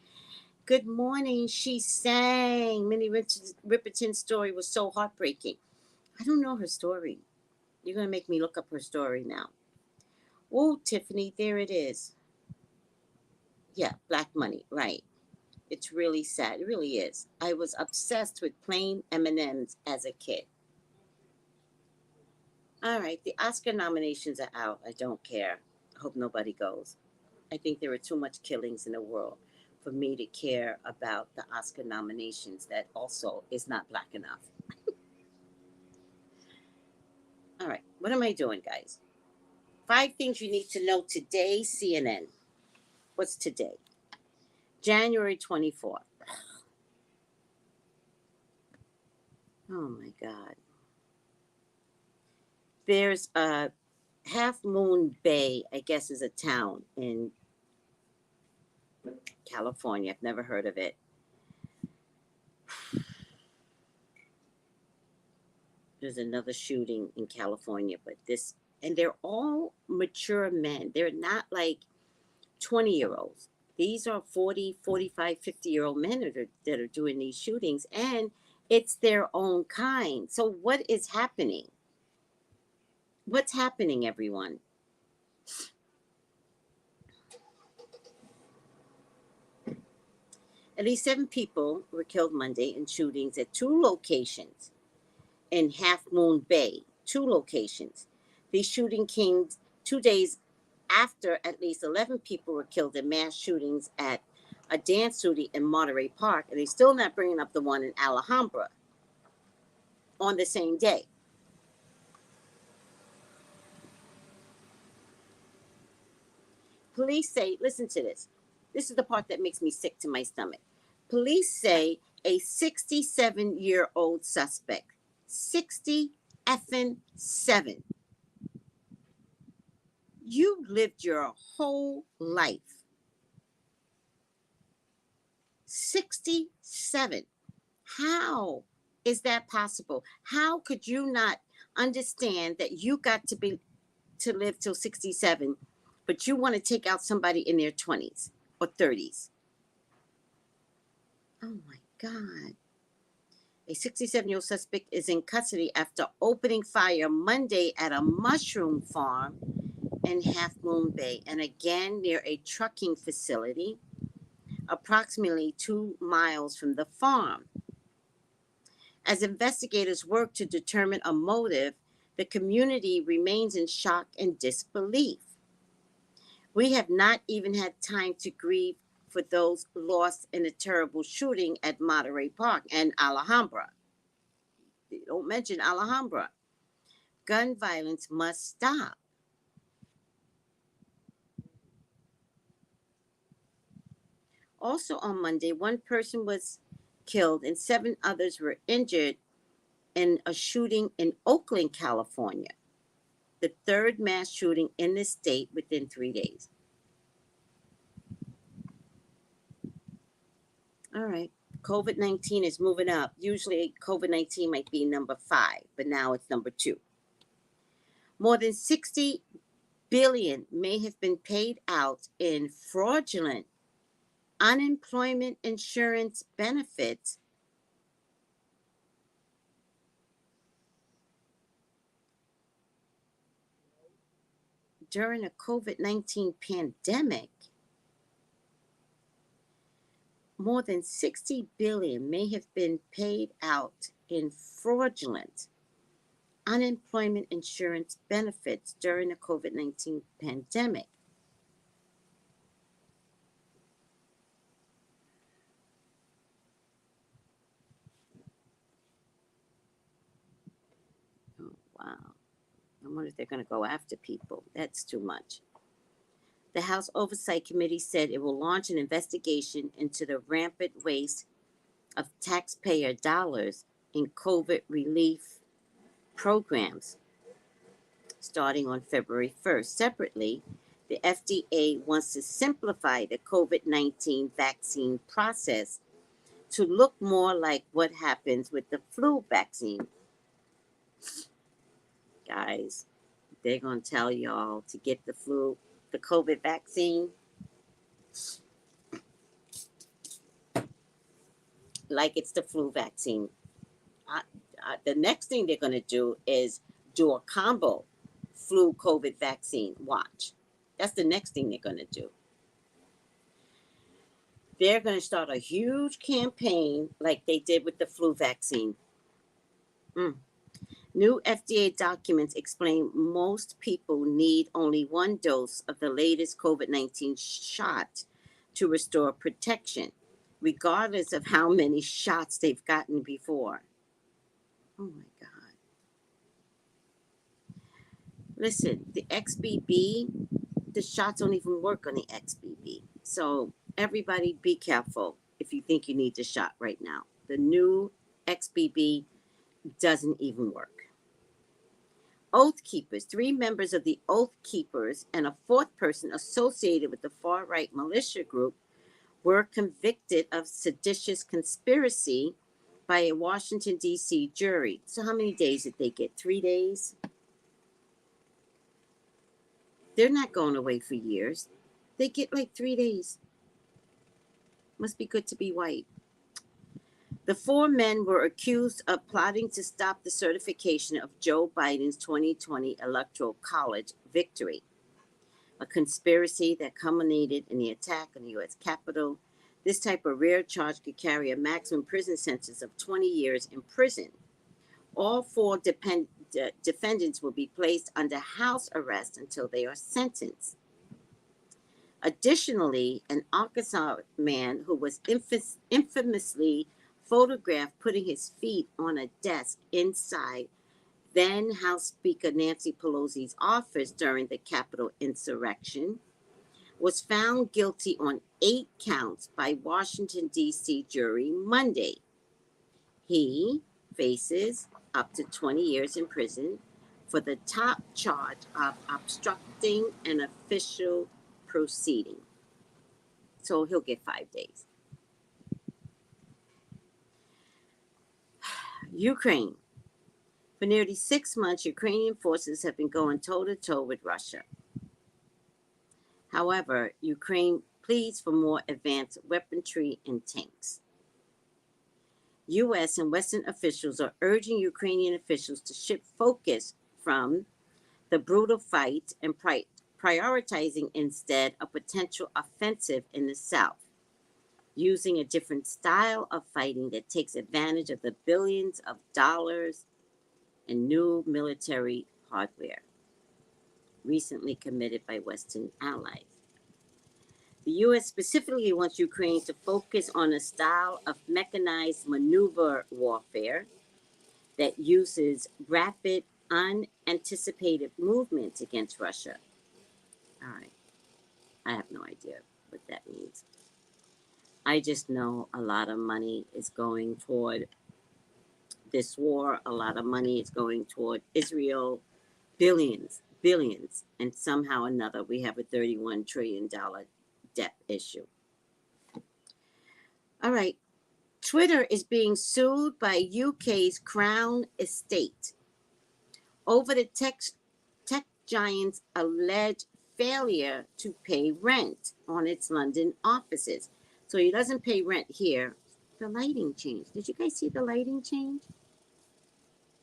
Good morning. She sang. Minnie Riperton's story was so heartbreaking. I don't know her story. You're going to make me look up her story now. Oh, Tiffany, there it is. Yeah, Black Money, right. It's really sad. It really is. I was obsessed with plain M&Ms as a kid. All right, the Oscar nominations are out. I don't care. I hope nobody goes. I think there are too much killings in the world for me to care about the Oscar nominations that also is not black enough. All right, what am I doing, guys? 5 things you need to know today, CNN. What's today? January 24th. Oh my God. There's a Half Moon Bay, I guess, is a town in California. I've never heard of it. There's another shooting in California, but and they're all mature men. They're not like 20-year-olds. These are 40, 45, 50-year-old men that are doing these shootings, and it's their own kind. So, what is happening? What's happening, everyone? At least 7 people were killed Monday in shootings at 2 locations in Half Moon Bay. 2 locations. These shooting came 2 days after at least 11 people were killed in mass shootings at a dance studio in Monterey Park, and they're still not bringing up the one in Alhambra on the same day. Police say, listen to this. This is the part that makes me sick to my stomach. Police say a 67-year-old suspect, 60 effing 7. You lived your whole life. 67. How is that possible? How could you not understand that you got to live till 67, but you want to take out somebody in their 20s or 30s? Oh my God. A 67-year-old suspect is in custody after opening fire Monday at a mushroom farm in Half Moon Bay, and again near a trucking facility approximately 2 miles from the farm. As investigators work to determine a motive, the community remains in shock and disbelief. We have not even had time to grieve for those lost in a terrible shooting at Monterey Park and Alhambra. They don't mention Alhambra. Gun violence must stop. Also on Monday, one person was killed and 7 others were injured in a shooting in Oakland, California, the 3rd mass shooting in the state within 3 days. All right. COVID-19 is moving up. Usually COVID-19 might be number 5, but now it's number 2. More than 60 billion may have been paid out in fraudulent unemployment insurance benefits during a COVID-19 pandemic. More than 60 billion may have been paid out in fraudulent unemployment insurance benefits during the COVID-19 pandemic. Oh, wow. I wonder if they're going to go after people. That's too much. The House Oversight Committee said it will launch an investigation into the rampant waste of taxpayer dollars in COVID relief programs starting on February 1st. Separately, the FDA wants to simplify the COVID-19 vaccine process to look more like what happens with the flu vaccine. Guys, they're going to tell y'all to get the COVID vaccine like it's the flu vaccine. The next thing they're going to do is do a combo flu COVID vaccine. Watch. That's the next thing they're going to do. They're going to start a huge campaign like they did with the flu vaccine. New FDA documents explain most people need only 1 dose of the latest COVID-19 shot to restore protection, regardless of how many shots they've gotten before. Oh my God. Listen, the XBB, the shots don't even work on the XBB. So everybody be careful if you think you need the shot right now. The new XBB doesn't even work. Oath Keepers, 3 members of the Oath Keepers and a 4th person associated with the far-right militia group were convicted of seditious conspiracy by a Washington, D.C. jury. So how many days did they get? 3 days? They're not going away for years. They get like 3 days. Must be good to be white. The 4 men were accused of plotting to stop the certification of Joe Biden's 2020 Electoral College victory, a conspiracy that culminated in the attack on the U.S. Capitol. This type of rare charge could carry a maximum prison sentence of 20 years in prison. All 4 defendants will be placed under house arrest until they are sentenced. Additionally, an Arkansas man who was infamously photographed putting his feet on a desk inside then House Speaker Nancy Pelosi's office during the Capitol insurrection was found guilty on 8 counts by Washington, D.C. jury Monday. He faces up to 20 years in prison for the top charge of obstructing an official proceeding. So he'll get 5 days. Ukraine. For nearly 6 months, Ukrainian forces have been going toe-to-toe with Russia. However, Ukraine pleads for more advanced weaponry and tanks. U.S. and Western officials are urging Ukrainian officials to shift focus from the brutal fight and prioritizing instead a potential offensive in the south, using a different style of fighting that takes advantage of the billions of dollars and new military hardware recently committed by Western allies. The U.S. specifically wants Ukraine to focus on a style of mechanized maneuver warfare that uses rapid, unanticipated movements against Russia. All right. I have no idea what that means. I just know a lot of money is going toward this war. A lot of money is going toward Israel. Billions, and somehow or another we have a $31 trillion debt issue. All right. Twitter is being sued by UK's Crown Estate over the tech giant's alleged failure to pay rent on its London offices. So he doesn't pay rent here. The lighting changed. Did you guys see the lighting change?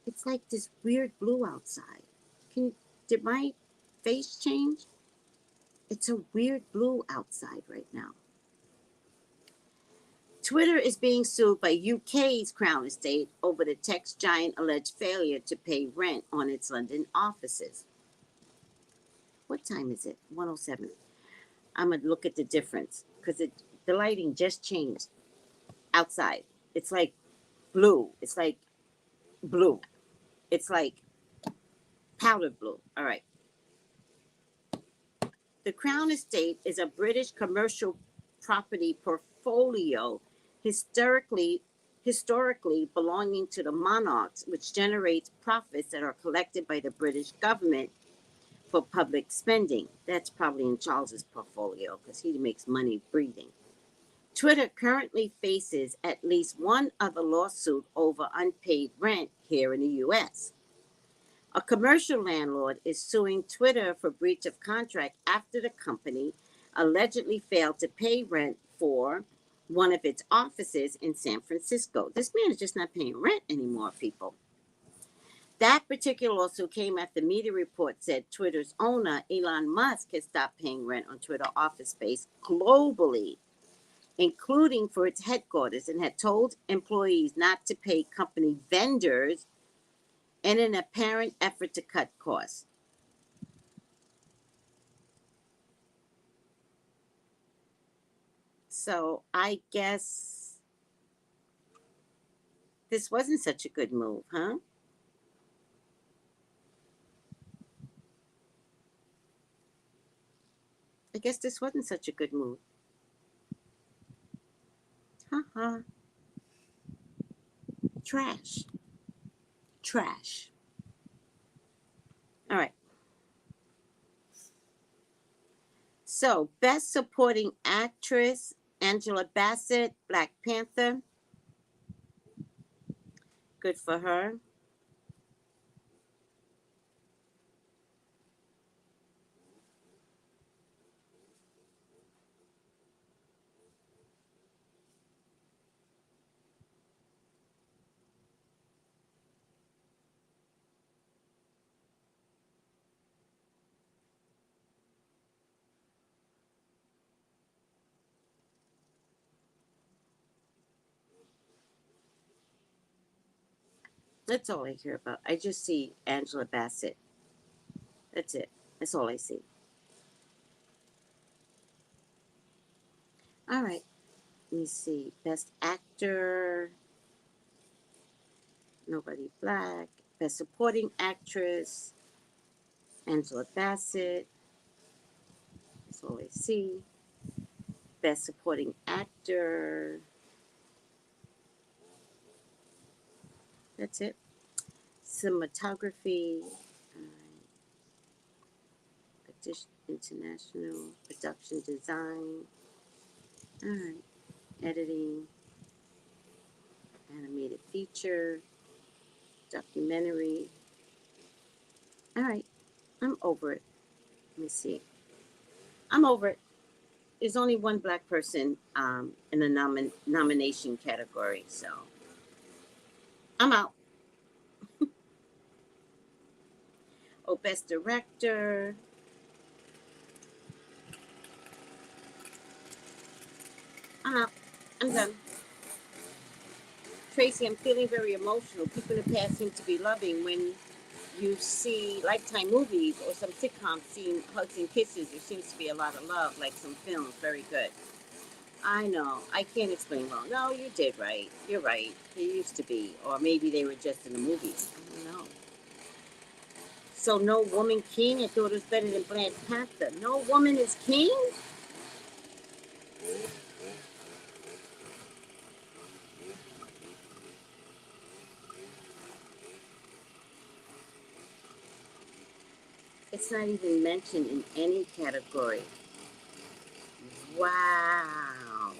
It's like this weird blue outside. Did my face change? It's a weird blue outside right now. Twitter is being sued by UK's Crown Estate over the tech giant alleged failure to pay rent on its London offices. What time is it? 1:07. I'm going to look at the difference because the lighting just changed outside. It's like blue. It's like blue. It's like powder blue. All right. The Crown Estate is a British commercial property portfolio historically belonging to the monarchs, which generates profits that are collected by the British government for public spending. That's probably in Charles's portfolio because he makes money breathing. Twitter currently faces at least one other lawsuit over unpaid rent here in the U.S. A commercial landlord is suing Twitter for breach of contract after the company allegedly failed to pay rent for one of its offices in San Francisco. This man is just not paying rent anymore, people. That particular lawsuit came after media reports said Twitter's owner, Elon Musk, has stopped paying rent on Twitter office space globally, including for its headquarters, and had told employees not to pay company vendors in an apparent effort to cut costs. So I guess this wasn't such a good move, huh? I guess this wasn't such a good move. Ha. Trash. Trash. All right. So, Best Supporting Actress, Angela Bassett, Black Panther. Good for her. That's all I hear about. I just see Angela Bassett. That's it. That's all I see. All right. Let me see. Best actor, nobody black. Best supporting actress, Angela Bassett. That's all I see. Best supporting actor. That's it. Cinematography. International production design. All right. Editing. Animated feature. Documentary. All right. I'm over it. Let me see. I'm over it. There's only one black person in the nomination category, so I'm out. Oh, best director. I'm out. I'm done. Tracy, I'm feeling very emotional. People in the past seem to be loving. When you see Lifetime movies or some sitcoms seeing hugs and kisses, there seems to be a lot of love, like some films. Very good. I know. I can't explain well. No, you did right. You're right. There used to be. Or maybe they were just in the movies. I don't know. So no woman king? I thought it was better than Black Panther. No woman is king? It's not even mentioned in any category. Wow.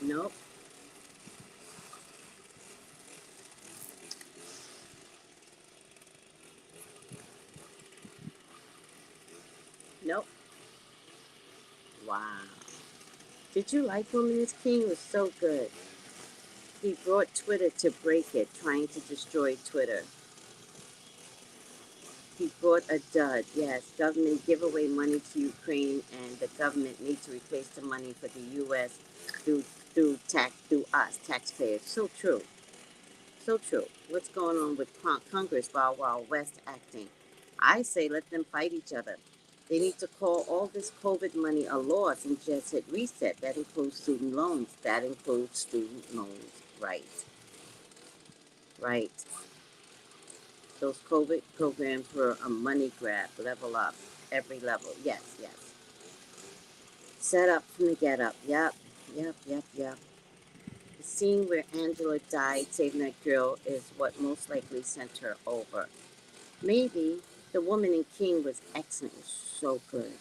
Nope. Nope. Wow. Did you like Woman is King? It was so good. He brought Twitter to break it, trying to destroy Twitter. He brought a dud. Yes, government give away money to Ukraine, and the government needs to replace the money for the U.S. through through us taxpayers. So true. So true. What's going on with Congress while West acting? I say let them fight each other. They need to call all this COVID money a loss and just hit reset. That includes student loans. That includes student loans. Right. Right. Those COVID programs were a money grab. Level up. Every level. Yes, yes. Set up from the get up. Yep. Yep, yep, yep. The scene where Angela died saving that girl is what most likely sent her over. Maybe The Woman in King was excellent. It was so good.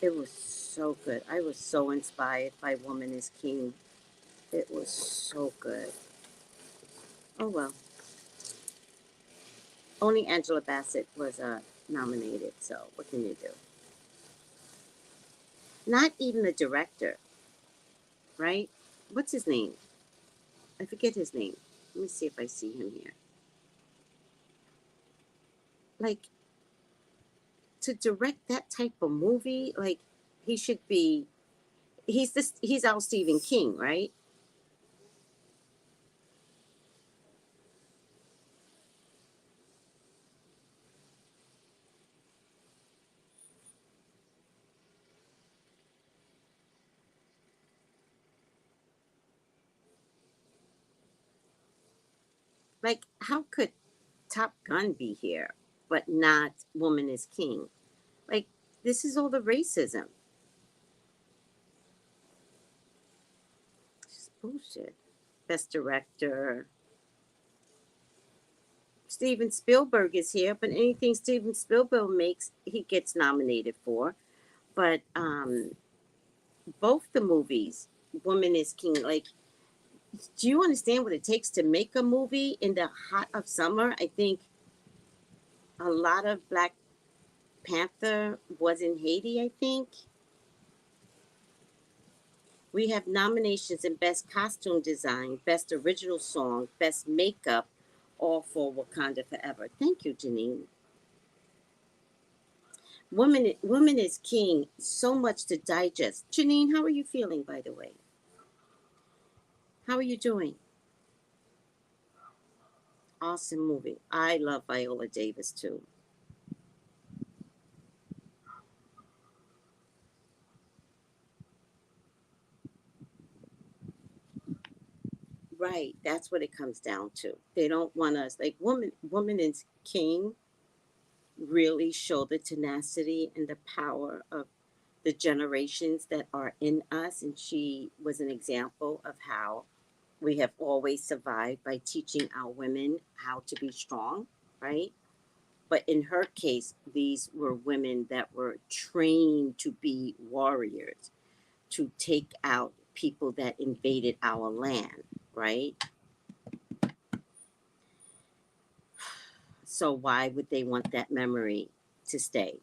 It was so good. I was so inspired by Woman is King. It was so good. Oh well. Only Angela Bassett was nominated, so what can you do? Not even the director, right? What's his name? I forget his name. Let me see if I see him here. Like, to direct that type of movie, like, he should be. He's our Stephen King, right? Like, how could Top Gun be here, but not Woman is King? Like, this is all the racism. It's bullshit. Best director. Steven Spielberg is here, but anything Steven Spielberg makes, he gets nominated for. But both the movies, Woman is King, like, do you understand what it takes to make a movie in the hot of summer? I think a lot of Black Panther was in Haiti, I think. We have nominations in Best Costume Design, Best Original Song, Best Makeup, all for Wakanda Forever. Thank you, Janine. Woman is King. So much to digest. Janine, how are you feeling, by the way? How are you doing? Awesome movie. I love Viola Davis too. Right. That's what it comes down to. They don't want us like woman is king really show the tenacity and the power of the generations that are in us. And she was an example of how we have always survived by teaching our women how to be strong, right? But in her case, these were women that were trained to be warriors, to take out people that invaded our land, right? So why would they want that memory to stay?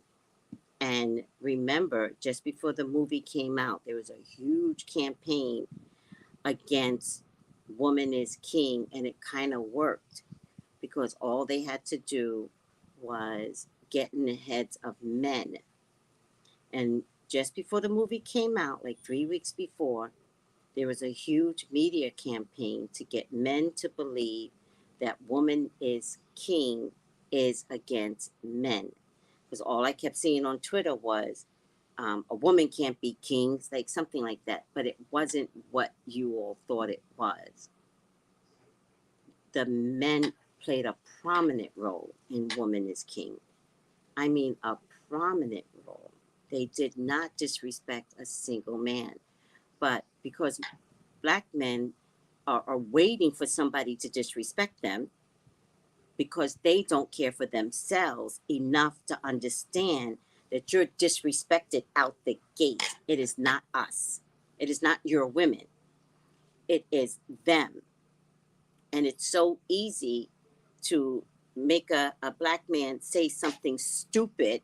And remember, just before the movie came out, there was a huge campaign against Woman is King, and it kind of worked because all they had to do was get in the heads of men. And just before the movie came out, like 3 weeks before, there was a huge media campaign to get men to believe that Woman is King is against men. Because all I kept seeing on Twitter was a woman can't be king, like something like that. But it wasn't what you all thought it was. The men played a prominent role in Woman is King. I mean, a prominent role. They did not disrespect a single man. But because black men are waiting for somebody to disrespect them, because they don't care for themselves enough to understand that you're disrespected out the gate. It is not us. It is not your women. It is them. And it's so easy to make a black man say something stupid,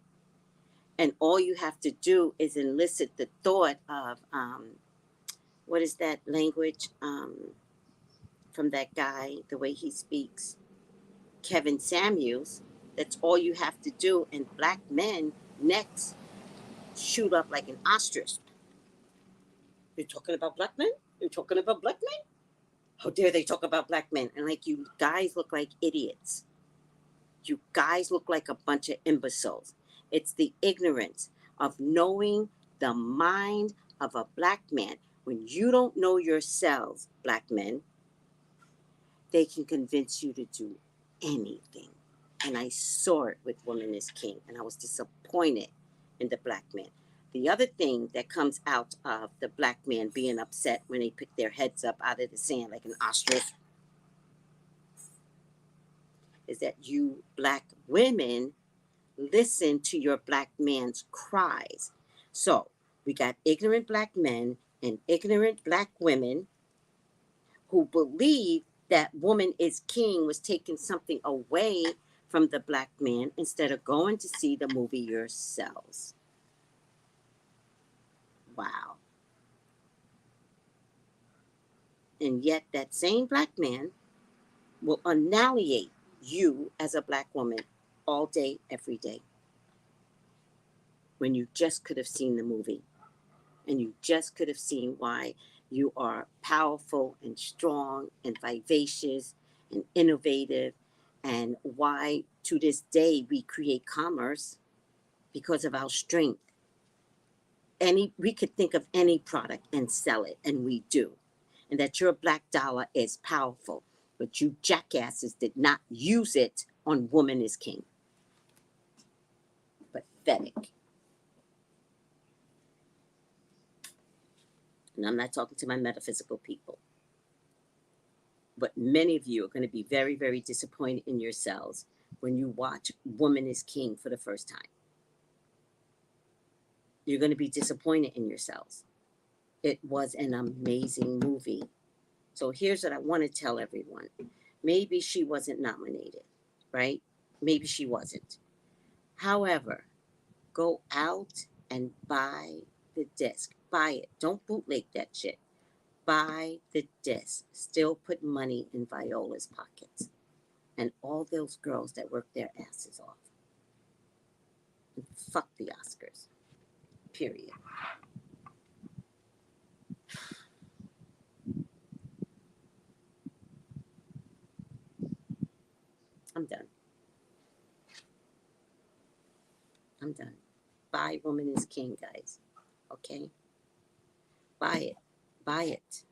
and all you have to do is elicit the thought of what is that language from that guy, the way he speaks, Kevin Samuels. That's all you have to do, and black men necks shoot up like an ostrich. You're talking about black men? You're talking about black men? How dare they talk about black men? And like, you guys look like idiots. You guys look like a bunch of imbeciles. It's the ignorance of knowing the mind of a black man. When you don't know yourselves, black men, they can convince you to do anything. And I saw it with Woman is King, and I was disappointed in the black man. The other thing that comes out of the black man being upset when they pick their heads up out of the sand like an ostrich is that you black women listen to your black man's cries. So we got ignorant black men and ignorant black women who believe that Woman is King was taking something away from the black man instead of going to see the movie yourselves. Wow. And yet that same black man will annihilate you as a black woman all day, every day, when you just could have seen the movie and you just could have seen why you are powerful and strong and vivacious and innovative, and why to this day we create commerce because of our strength. We could think of any product and sell it, and we do. And that your black dollar is powerful, but you jackasses did not use it on Woman is King. Pathetic. And I'm not talking to my metaphysical people, but many of you are going to be very, very disappointed in yourselves when you watch Woman is King for the first time. You're going to be disappointed in yourselves. It was an amazing movie. So here's what I want to tell everyone. Maybe she wasn't nominated, right? Maybe she wasn't. However, go out and buy the disc. Buy it. Don't bootleg that shit. Buy the disc. Still put money in Viola's pockets. And all those girls that work their asses off. And fuck the Oscars. Period. I'm done. I'm done. Buy Woman is King, guys. Okay? Buy it. Buy it.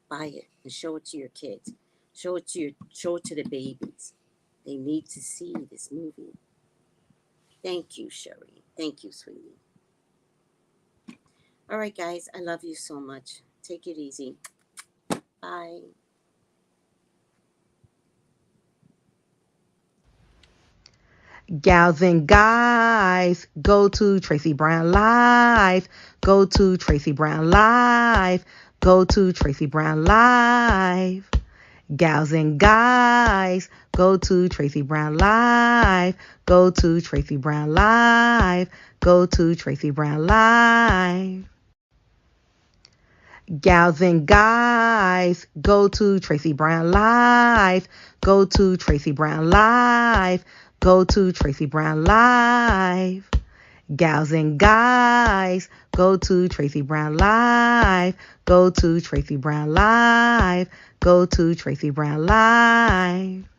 Buy it and show it to your kids. Show it to the babies. They need to see this movie. Thank you, Sherry. Thank you, sweetie. All right, guys. I love you so much. Take it easy. Bye. Gals and guys, go to Tracey Brown Live. Go to Tracey Brown Live. Go to Tracey Brown Live. Gals and guys, go to Tracey Brown Live. Go to Tracey Brown Live. Go to Tracey Brown Live. Gals and guys, go to Tracey Brown Live. Go to Tracey Brown Live. Go to Tracey Brown Live. Gals and guys, go to Tracey Brown Live. Go to Tracey Brown Live. Go to Tracey Brown Live.